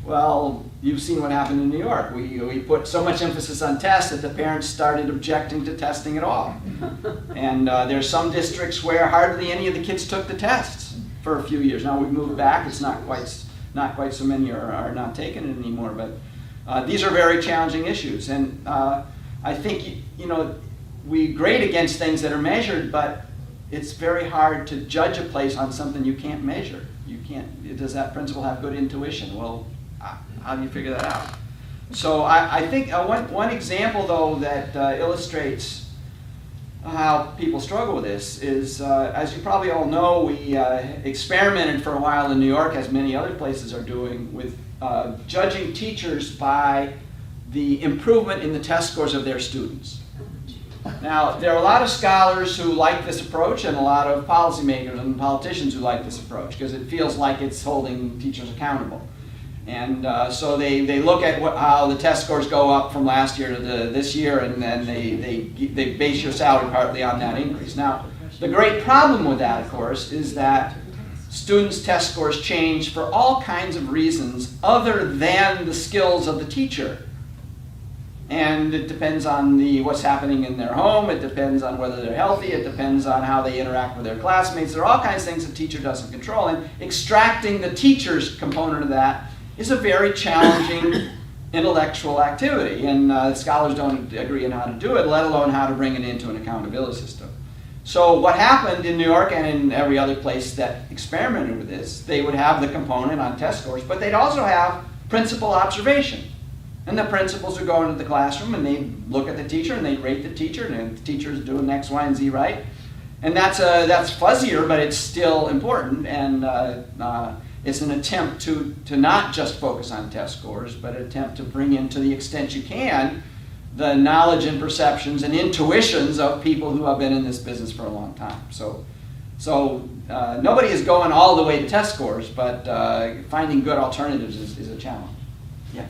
Well, you've seen what happened in New York. We put so much emphasis on tests that the parents started objecting to testing at all. And there's some districts where hardly any of the kids took the tests for a few years. Now we've moved back. It's not quite so many are not taking it anymore. But these are very challenging issues. And I think we grade against things that are measured, but it's very hard to judge a place on something you can't measure. You can't. Does that principal have good intuition? Well, how do you figure that out? So I think one example, though, that illustrates how people struggle with this is, as you probably all know, we experimented for a while in New York, as many other places are doing, with judging teachers by the improvement in the test scores of their students. Now, there are a lot of scholars who like this approach, and a lot of policymakers and politicians who like this approach, because it feels like it's holding teachers accountable. And so they look at how the test scores go up from last year to this year, and then they base your salary partly on that increase. Now, the great problem with that, of course, is that students' test scores change for all kinds of reasons other than the skills of the teacher. And it depends on what's happening in their home, it depends on whether they're healthy, it depends on how they interact with their classmates. There are all kinds of things the teacher doesn't control, and extracting the teacher's component of that is a very challenging intellectual activity, and scholars don't agree on how to do it, let alone how to bring it into an accountability system. So what happened in New York and in every other place that experimented with this, they would have the component on test scores, but they'd also have principal observation. And the principals would go into the classroom and they'd look at the teacher and they'd rate the teacher, and the teacher's doing X, Y, and Z right. And that's fuzzier, but it's still important, and it's an attempt to not just focus on test scores, but an attempt to bring in, to the extent you can, the knowledge and perceptions and intuitions of people who have been in this business for a long time. So nobody is going all the way to test scores, but finding good alternatives is a challenge. Yeah.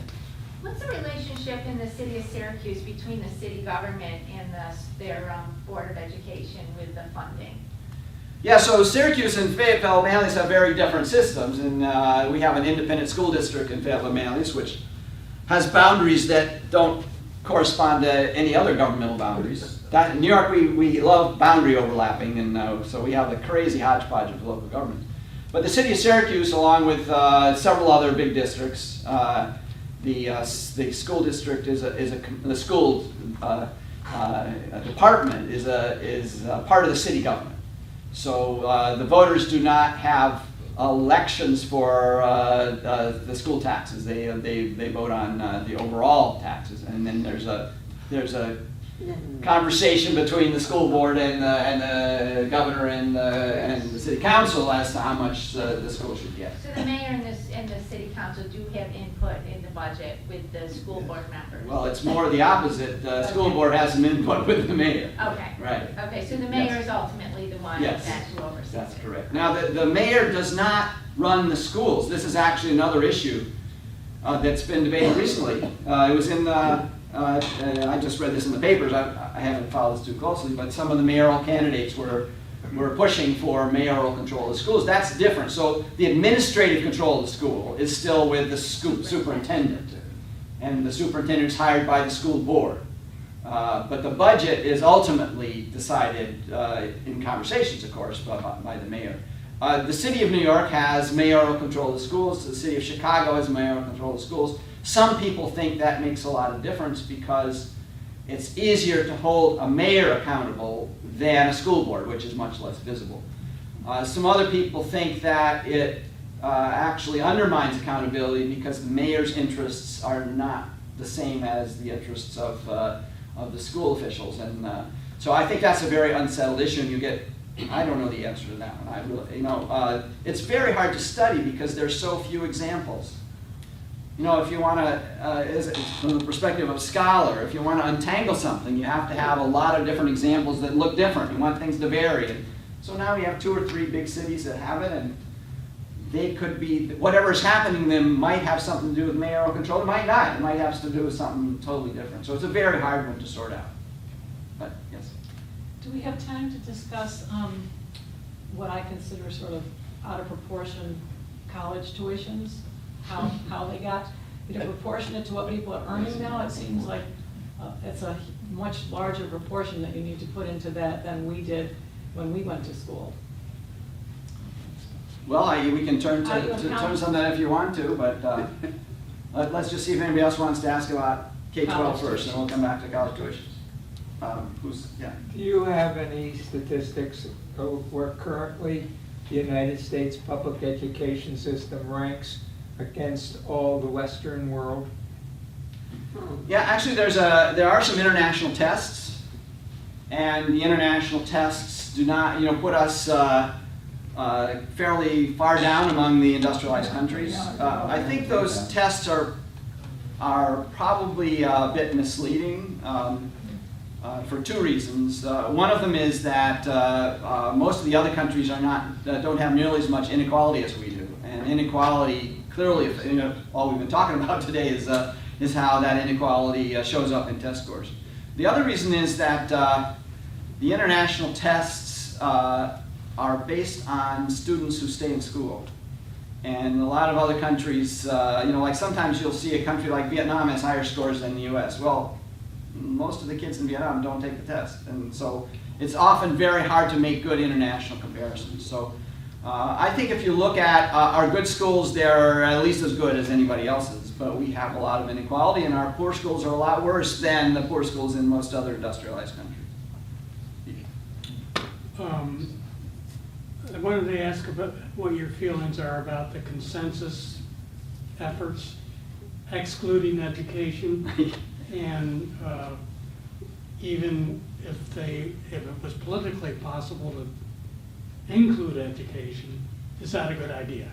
What's the relationship in the city of Syracuse between the city government and their Board of Education with the funding? Yeah, so Syracuse and Fayetteville Manlius have very different systems, and we have an independent school district in Fayetteville Manlius, which has boundaries that don't correspond to any other governmental boundaries. In New York, we love boundary overlapping, and so we have the crazy hodgepodge of local government. But the city of Syracuse, along with several other big districts, the school district the school department is part of the city government. So the voters do not have elections for the school taxes. They vote on the overall taxes, and then there's a conversation between the school board and the governor and the city council as to how much the school should get. So the mayor and the city council do have input in the budget with the school board members? Well, it's more the opposite. The school board has some input with the mayor. Okay. Right. Okay, so the mayor Yes. is ultimately the one Yes. who oversees it? That's correct. Now, the mayor does not run the schools. This is actually another issue that's been debated recently. It was in the, I just read this in the papers. I haven't followed this too closely, but some of the mayoral candidates were pushing for mayoral control of the schools. That's different. So the administrative control of the school is still with the superintendent, and the superintendent is hired by the school board. But the budget is ultimately decided in conversations, of course, by the mayor. The city of New York has mayoral control of the schools. The city of Chicago has mayoral control of the schools. Some people think that makes a lot of difference because it's easier to hold a mayor accountable than a school board, which is much less visible. Some other people think that it actually undermines accountability because the mayor's interests are not the same as the interests of the school officials. And so I think that's a very unsettled issue, and you get, I don't know the answer to that one. I really, it's very hard to study because there's so few examples. If you want to, from the perspective of a scholar, if you want to untangle something, you have to have a lot of different examples that look different. You want things to vary. And so now we have 2 or 3 big cities that have it, and they could be, whatever is happening to them might have something to do with mayoral control. It might not. It might have to do with something totally different. So it's a very hard one to sort out. But yes. Do we have time to discuss what I consider sort of out of proportion college tuitions? How they got proportionate to what people are earning now? It seems like it's a much larger proportion that you need to put into that than we did when we went to school. Well, we can turn Are you to account- terms on that if you want to, but let's just see if anybody else wants to ask about K-12 College first, and we'll come back to college tuitions. Yeah. Do you have any statistics of where currently the United States public education system ranks against all the Western world? Yeah, actually there are some international tests, and the international tests do not, put us fairly far down among the industrialized countries. I think those tests are probably a bit misleading for 2 reasons. One of them is that most of the other countries don't have nearly as much inequality as we do, and inequality clearly, all we've been talking about today is how that inequality shows up in test scores. The other reason is that the international tests are based on students who stay in school. And a lot of other countries, like sometimes you'll see a country like Vietnam has higher scores than the US. Well, most of the kids in Vietnam don't take the test. And so it's often very hard to make good international comparisons. So I think if you look at our good schools, they're at least as good as anybody else's, but we have a lot of inequality, and our poor schools are a lot worse than the poor schools in most other industrialized countries. I wanted to ask about what your feelings are about the consensus efforts, excluding education, and even if it was politically possible to include education, is that a good idea?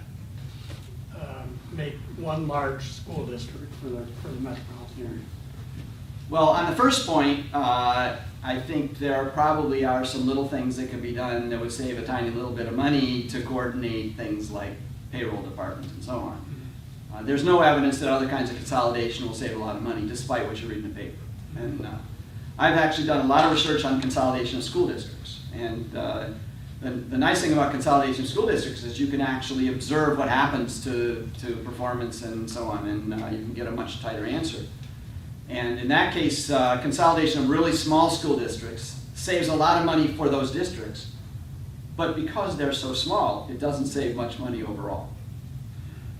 Make one large school district for the metropolitan area. Well, on the first point, I think there probably are some little things that can be done that would save a tiny little bit of money to coordinate things like payroll departments and so on. There's no evidence that other kinds of consolidation will save a lot of money, despite what you read in the paper. And I've actually done a lot of research on consolidation of school districts. And the nice thing about consolidation of school districts is you can actually observe what happens to performance and so on, and you can get a much tighter answer. And in that case, consolidation of really small school districts saves a lot of money for those districts, but because they're so small, it doesn't save much money overall.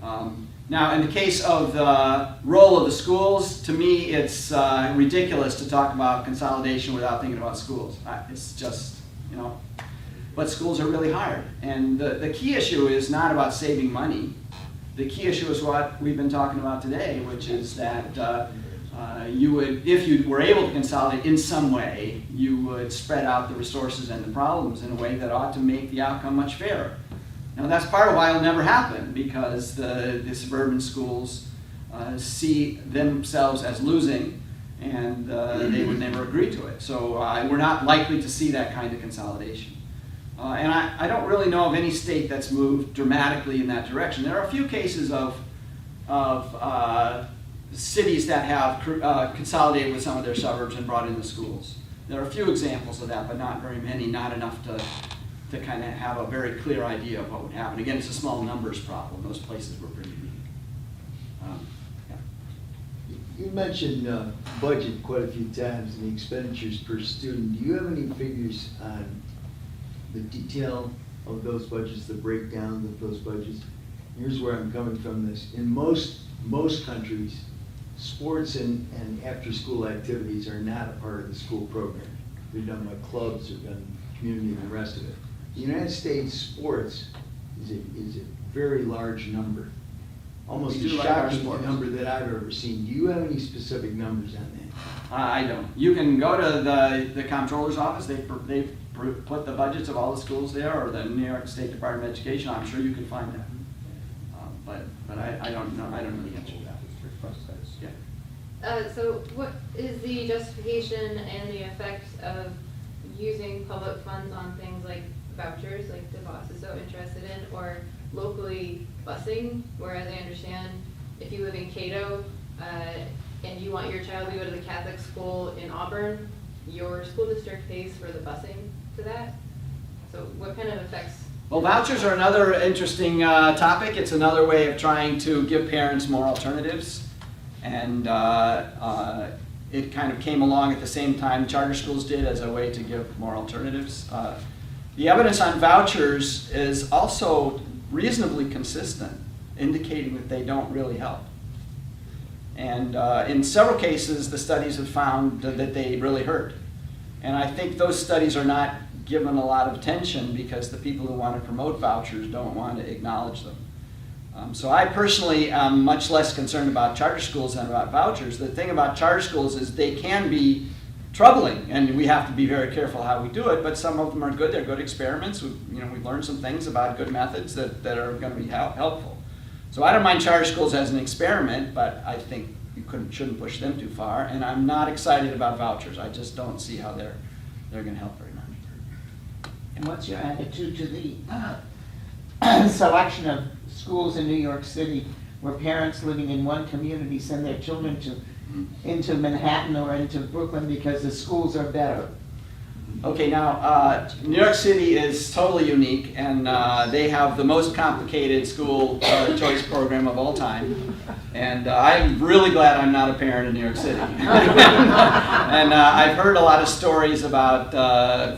Now, in the case of the role of the schools, to me, it's ridiculous to talk about consolidation without thinking about schools. It's just, but schools are really hard. And the key issue is not about saving money. The key issue is what we've been talking about today, which is that you would, if you were able to consolidate in some way, you would spread out the resources and the problems in a way that ought to make the outcome much fairer. Now that's part of why it'll never happen, because the suburban schools see themselves as losing, and they would never agree to it. So we're not likely to see that kind of consolidation. And I don't really know of any state that's moved dramatically in that direction. There are a few cases of cities that have consolidated with some of their suburbs and brought in the schools. There are a few examples of that, but not very many, not enough to kind of have a very clear idea of what would happen. Again, it's a small numbers problem. Those places were pretty weak. Yeah. You mentioned budget quite a few times and the expenditures per student. Do you have any figures on the detail of those budgets, the breakdown of those budgets? Here's where I'm coming from this. In most countries, sports and after-school activities are not a part of the school program. They're done by clubs, they're done community and the rest of it. The United States, sports is a very large number. Almost We a do like our shocking sports. number that I've ever seen. Do you have any specific numbers on that? I don't. You can go to the comptroller's office. They've put the budgets of all the schools there, or the New York State Department of Education. I'm sure you can find that. But I don't know. I don't know the answer to that. Yeah. So what is the justification and the effect of using public funds on things like vouchers, like DeVos is so interested in, or locally busing, whereas I understand if you live in Cato and you want your child to go to the Catholic school in Auburn, your school district pays for the busing to that? So what kind of effects? Well, vouchers are another interesting topic. It's another way of trying to give parents more alternatives. And it kind of came along at the same time charter schools did as a way to give more alternatives. The evidence on vouchers is also reasonably consistent, indicating that they don't really help. And in several cases, the studies have found that they really hurt. And I think those studies are not given a lot of attention because the people who want to promote vouchers don't want to acknowledge them. So I personally am much less concerned about charter schools than about vouchers. The thing about charter schools is they can be troubling, and we have to be very careful how we do it, but some of them are good. They're good experiments. We've learned some things about good methods that are going to be helpful. So I don't mind charter schools as an experiment, but I think you shouldn't push them too far, and I'm not excited about vouchers. I just don't see how they're going to help very much. And what's your attitude to the selection of schools in New York City where parents living in one community send their children into Manhattan or into Brooklyn because the schools are better? Okay, now, New York City is totally unique, and they have the most complicated school choice program of all time. And I'm really glad I'm not a parent in New York City. And I've heard a lot of stories about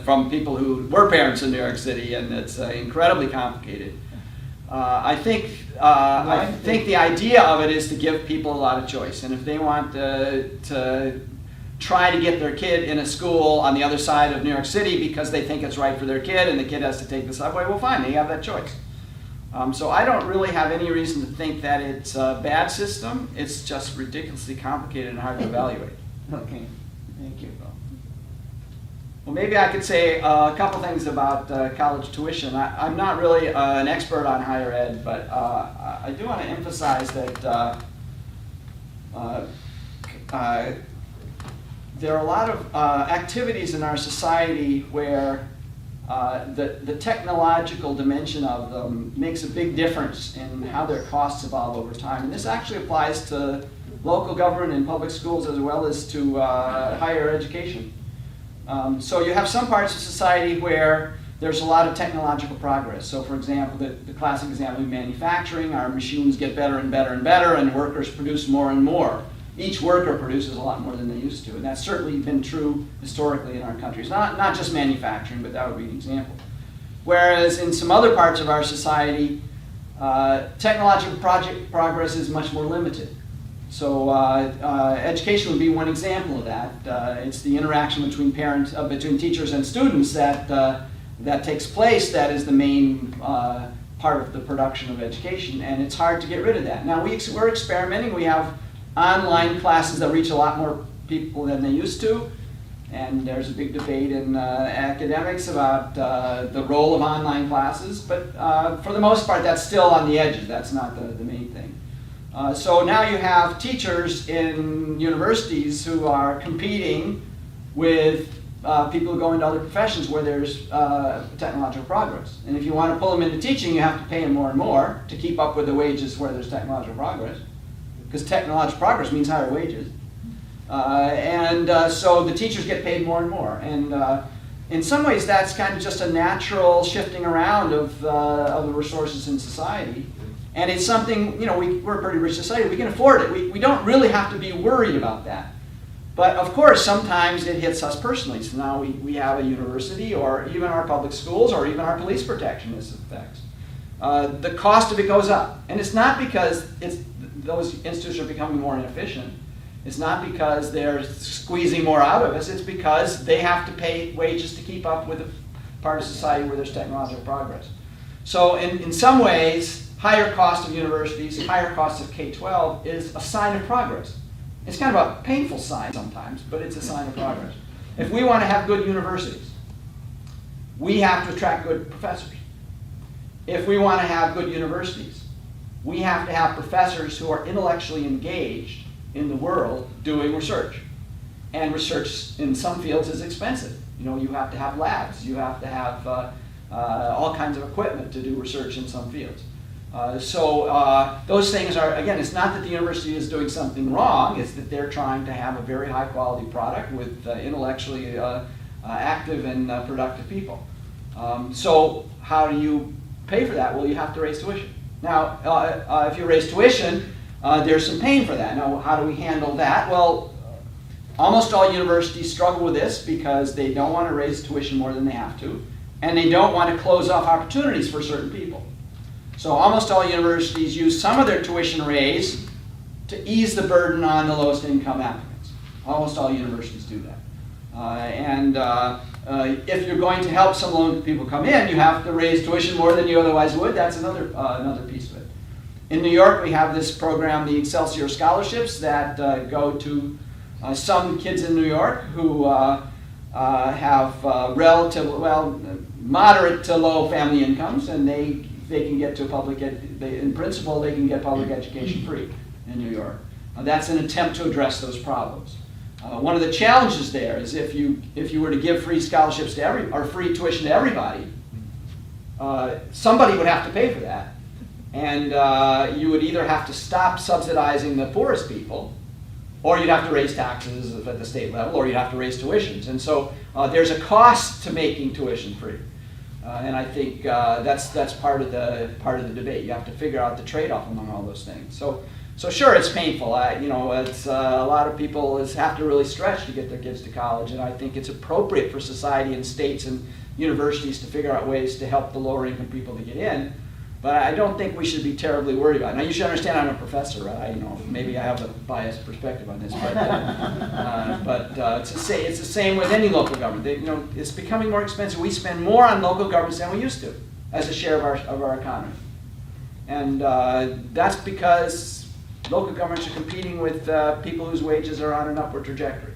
from people who were parents in New York City, and it's incredibly complicated. I think the idea of it is to give people a lot of choice, and if they want to try to get their kid in a school on the other side of New York City because they think it's right for their kid and the kid has to take the subway, well fine, they have that choice. So I don't really have any reason to think that it's a bad system. It's just ridiculously complicated and hard to evaluate. Okay, thank you. Well, maybe I could say a couple things about college tuition. I'm not really an expert on higher ed, but I do want to emphasize that there are a lot of activities in our society where the technological dimension of them makes a big difference in how their costs evolve over time. And this actually applies to local government and public schools as well as to higher education. So you have some parts of society where there's a lot of technological progress. So for example, the classic example of manufacturing, our machines get better and better and better, and workers produce more and more. Each worker produces a lot more than they used to, and that's certainly been true historically in our countries. Not just manufacturing, but that would be an example. Whereas in some other parts of our society, technological progress is much more limited. So education would be one example of that. It's the interaction between teachers and students that that takes place that is the main part of the production of education, and it's hard to get rid of that. Now, we're experimenting. We have online classes that reach a lot more people than they used to, and there's a big debate in academics about the role of online classes, but for the most part, that's still on the edges. That's not the main thing. So now you have teachers in universities who are competing with people who go into other professions where there's technological progress. And if you want to pull them into teaching, you have to pay them more and more to keep up with the wages where there's technological progress. Because technological progress means higher wages. So the teachers get paid more and more. And in some ways, that's kind of just a natural shifting around of the resources in society. And it's something, we're a pretty rich society. We can afford it. We don't really have to be worried about that. But of course, sometimes it hits us personally. So now we have a university, or even our public schools, or even our police protection this affects. The cost of it goes up. And it's not because those institutions are becoming more inefficient. It's not because they're squeezing more out of us. It's because they have to pay wages to keep up with the part of society where there's technological progress. So in some ways, higher cost of universities, higher cost of K-12 is a sign of progress. It's kind of a painful sign sometimes, but it's a sign of progress. If we want to have good universities, we have to attract good professors. If we want to have good universities, we have to have professors who are intellectually engaged in the world doing research. And research in some fields is expensive. You have to have labs. You have to have all kinds of equipment to do research in some fields. Those things are, again, it's not that the university is doing something wrong, it's that they're trying to have a very high quality product with intellectually active and productive people. So how do you pay for that? Well, you have to raise tuition. Now, if you raise tuition, there's some pain for that. Now, how do we handle that? Well, almost all universities struggle with this because they don't want to raise tuition more than they have to, and they don't want to close off opportunities for certain people. So almost all universities use some of their tuition raise to ease the burden on the lowest income applicants. Almost all universities do that. If you're going to help some low people come in, you have to raise tuition more than you otherwise would. That's another piece of it. In New York, we have this program, the Excelsior Scholarships, that go to some kids in New York who have moderate to low family incomes, and they can get to in principle, they can get public education free in New York. That's an attempt to address those problems. One of the challenges there is if you were to give free scholarships to or free tuition to everybody, somebody would have to pay for that. And you would either have to stop subsidizing the poorest people, or you'd have to raise taxes at the state level, or you'd have to raise tuitions. And so there's a cost to making tuition free. And I think that's part of the debate. You have to figure out the trade-off among all those things. So sure, it's painful. It's a lot of people have to really stretch to get their kids to college, and I think it's appropriate for society and states and universities to figure out ways to help the lower income people to get in. But I don't think we should be terribly worried about it. Now, you should understand I'm a professor, right? Maybe I have a biased perspective on this, but it's the same with any local government. It's becoming more expensive. We spend more on local governments than we used to as a share of our economy. And that's because local governments are competing with people whose wages are on an upward trajectory.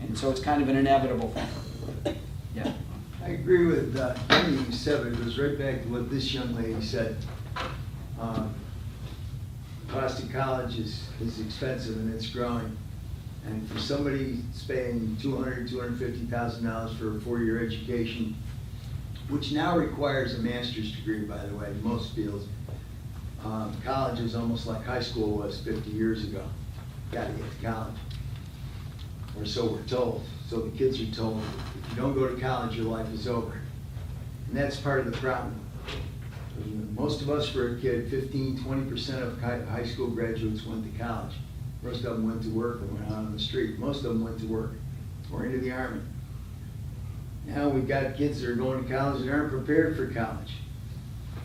And so it's kind of an inevitable thing. Yeah. I agree with everything you said, but it goes right back to what this young lady said. Cost of college is expensive and it's growing. And for somebody spending $200,000, $250,000 for a 4-year education, which now requires a master's degree, by the way, in most fields, college is almost like high school was 50 years ago. Got to get to college. Or so we're told. So the kids are told, if you don't go to college, your life is over. And that's part of the problem. Most of us were a kid, 15-20% of high school graduates went to college. Most of them went to work and went out on the street. Most of them went to work or into the Army. Now we've got kids that are going to college that aren't prepared for college.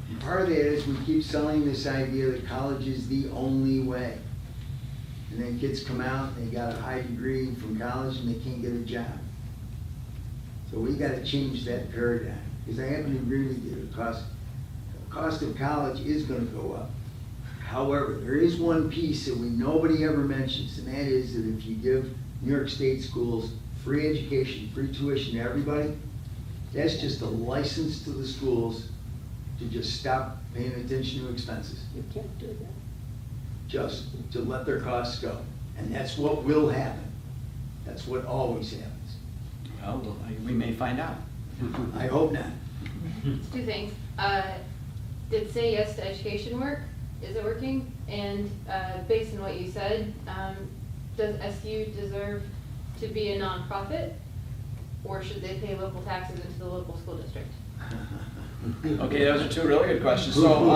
And part of that is we keep selling this idea that college is the only way. And then kids come out and they got a high degree from college and they can't get a job. So we got to change that paradigm. because I happen to agree with you, the cost of college is gonna go up. However, there is one piece that nobody ever mentions, and that is that if you give New York State schools free education, free tuition to everybody, that's just a license to the schools to just stop paying attention to expenses. You can't do that. Just to let their costs go. And that's what will happen. That's what always happens. Well, we may find out. I hope not. Two things. Did Say Yes to Education work? Is it working? And based on what you said, does SU deserve to be a nonprofit? Or should they pay local taxes into the local school district? Okay, those are two really good questions. So,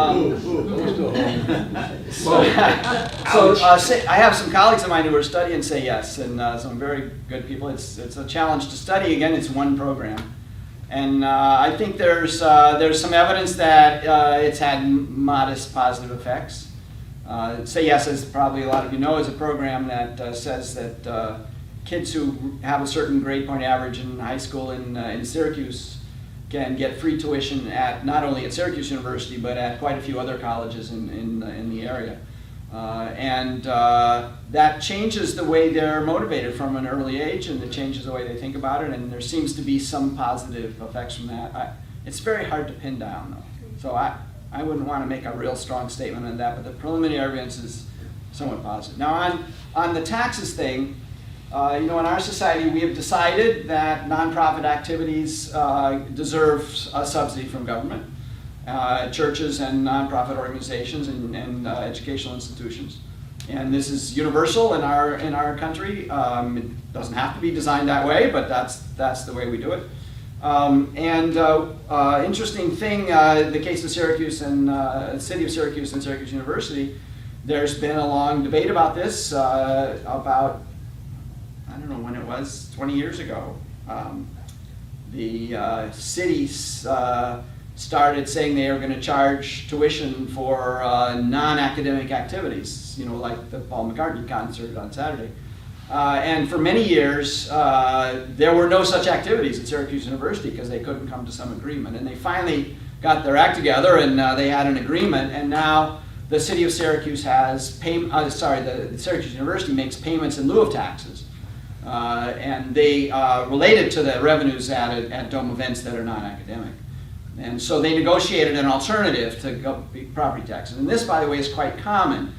I have some colleagues of mine who are studying Say Yes, and some very good people. It's a challenge to study. Again, it's one program. And I think there's some evidence that it's had modest positive effects. Say Yes, as probably a lot of you know, is a program that says that kids who have a certain grade point average in high school in Syracuse can get free tuition at not only at Syracuse University but at quite a few other colleges in the area. That changes the way they're motivated from an early age, and it changes the way they think about it, and there seems to be some positive effects from that. It's very hard to pin down, though. So I wouldn't want to make a real strong statement on that, but the preliminary evidence is somewhat positive. Now on the taxes thing, in our society we have decided that nonprofit activities deserve a subsidy from government. Churches and nonprofit organizations and educational institutions. And this is universal in our country. It doesn't have to be designed that way, but that's the way we do it. Interesting thing, the case of Syracuse and the city of Syracuse and Syracuse University, there's been a long debate about this, about, I don't know when it was, 20 years ago. The cities started saying they are going to charge tuition for non-academic activities, like the Paul McCartney concert on Saturday. And for many years, there were no such activities at Syracuse University because they couldn't come to some agreement. And they finally got their act together, and they had an agreement. And now the city of Syracuse has the Syracuse University makes payments in lieu of taxes, and they related to the revenues at dome events that are non-academic. And so they negotiated an alternative to property taxes. And this, by the way, is quite common.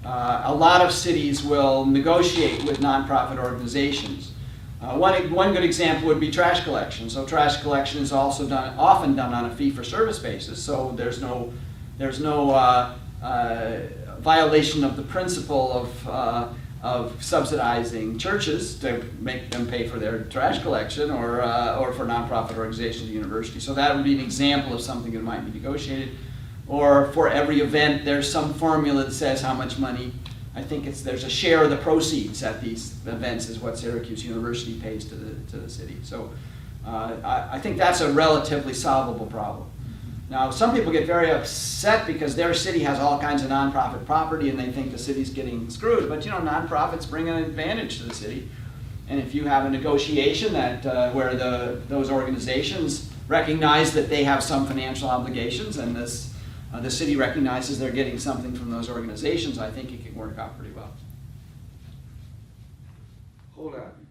A lot of cities will negotiate with nonprofit organizations. One good example would be trash collection. So trash collection is also often done on a fee-for-service basis. So there's no violation of the principle of subsidizing churches to make them pay for their trash collection, or for nonprofit organizations at university. So that would be an example of something that might be negotiated. Or for every event, there's some formula that says how much money. I think there's a share of the proceeds at these events is what Syracuse University pays to the city. So I think that's a relatively solvable problem. Now, some people get very upset because their city has all kinds of nonprofit property and they think the city's getting screwed. But nonprofits bring an advantage to the city. And if you have a negotiation that where those organizations recognize that they have some financial obligations, and the city recognizes they're getting something from those organizations, I think it can work out pretty well. Hold on.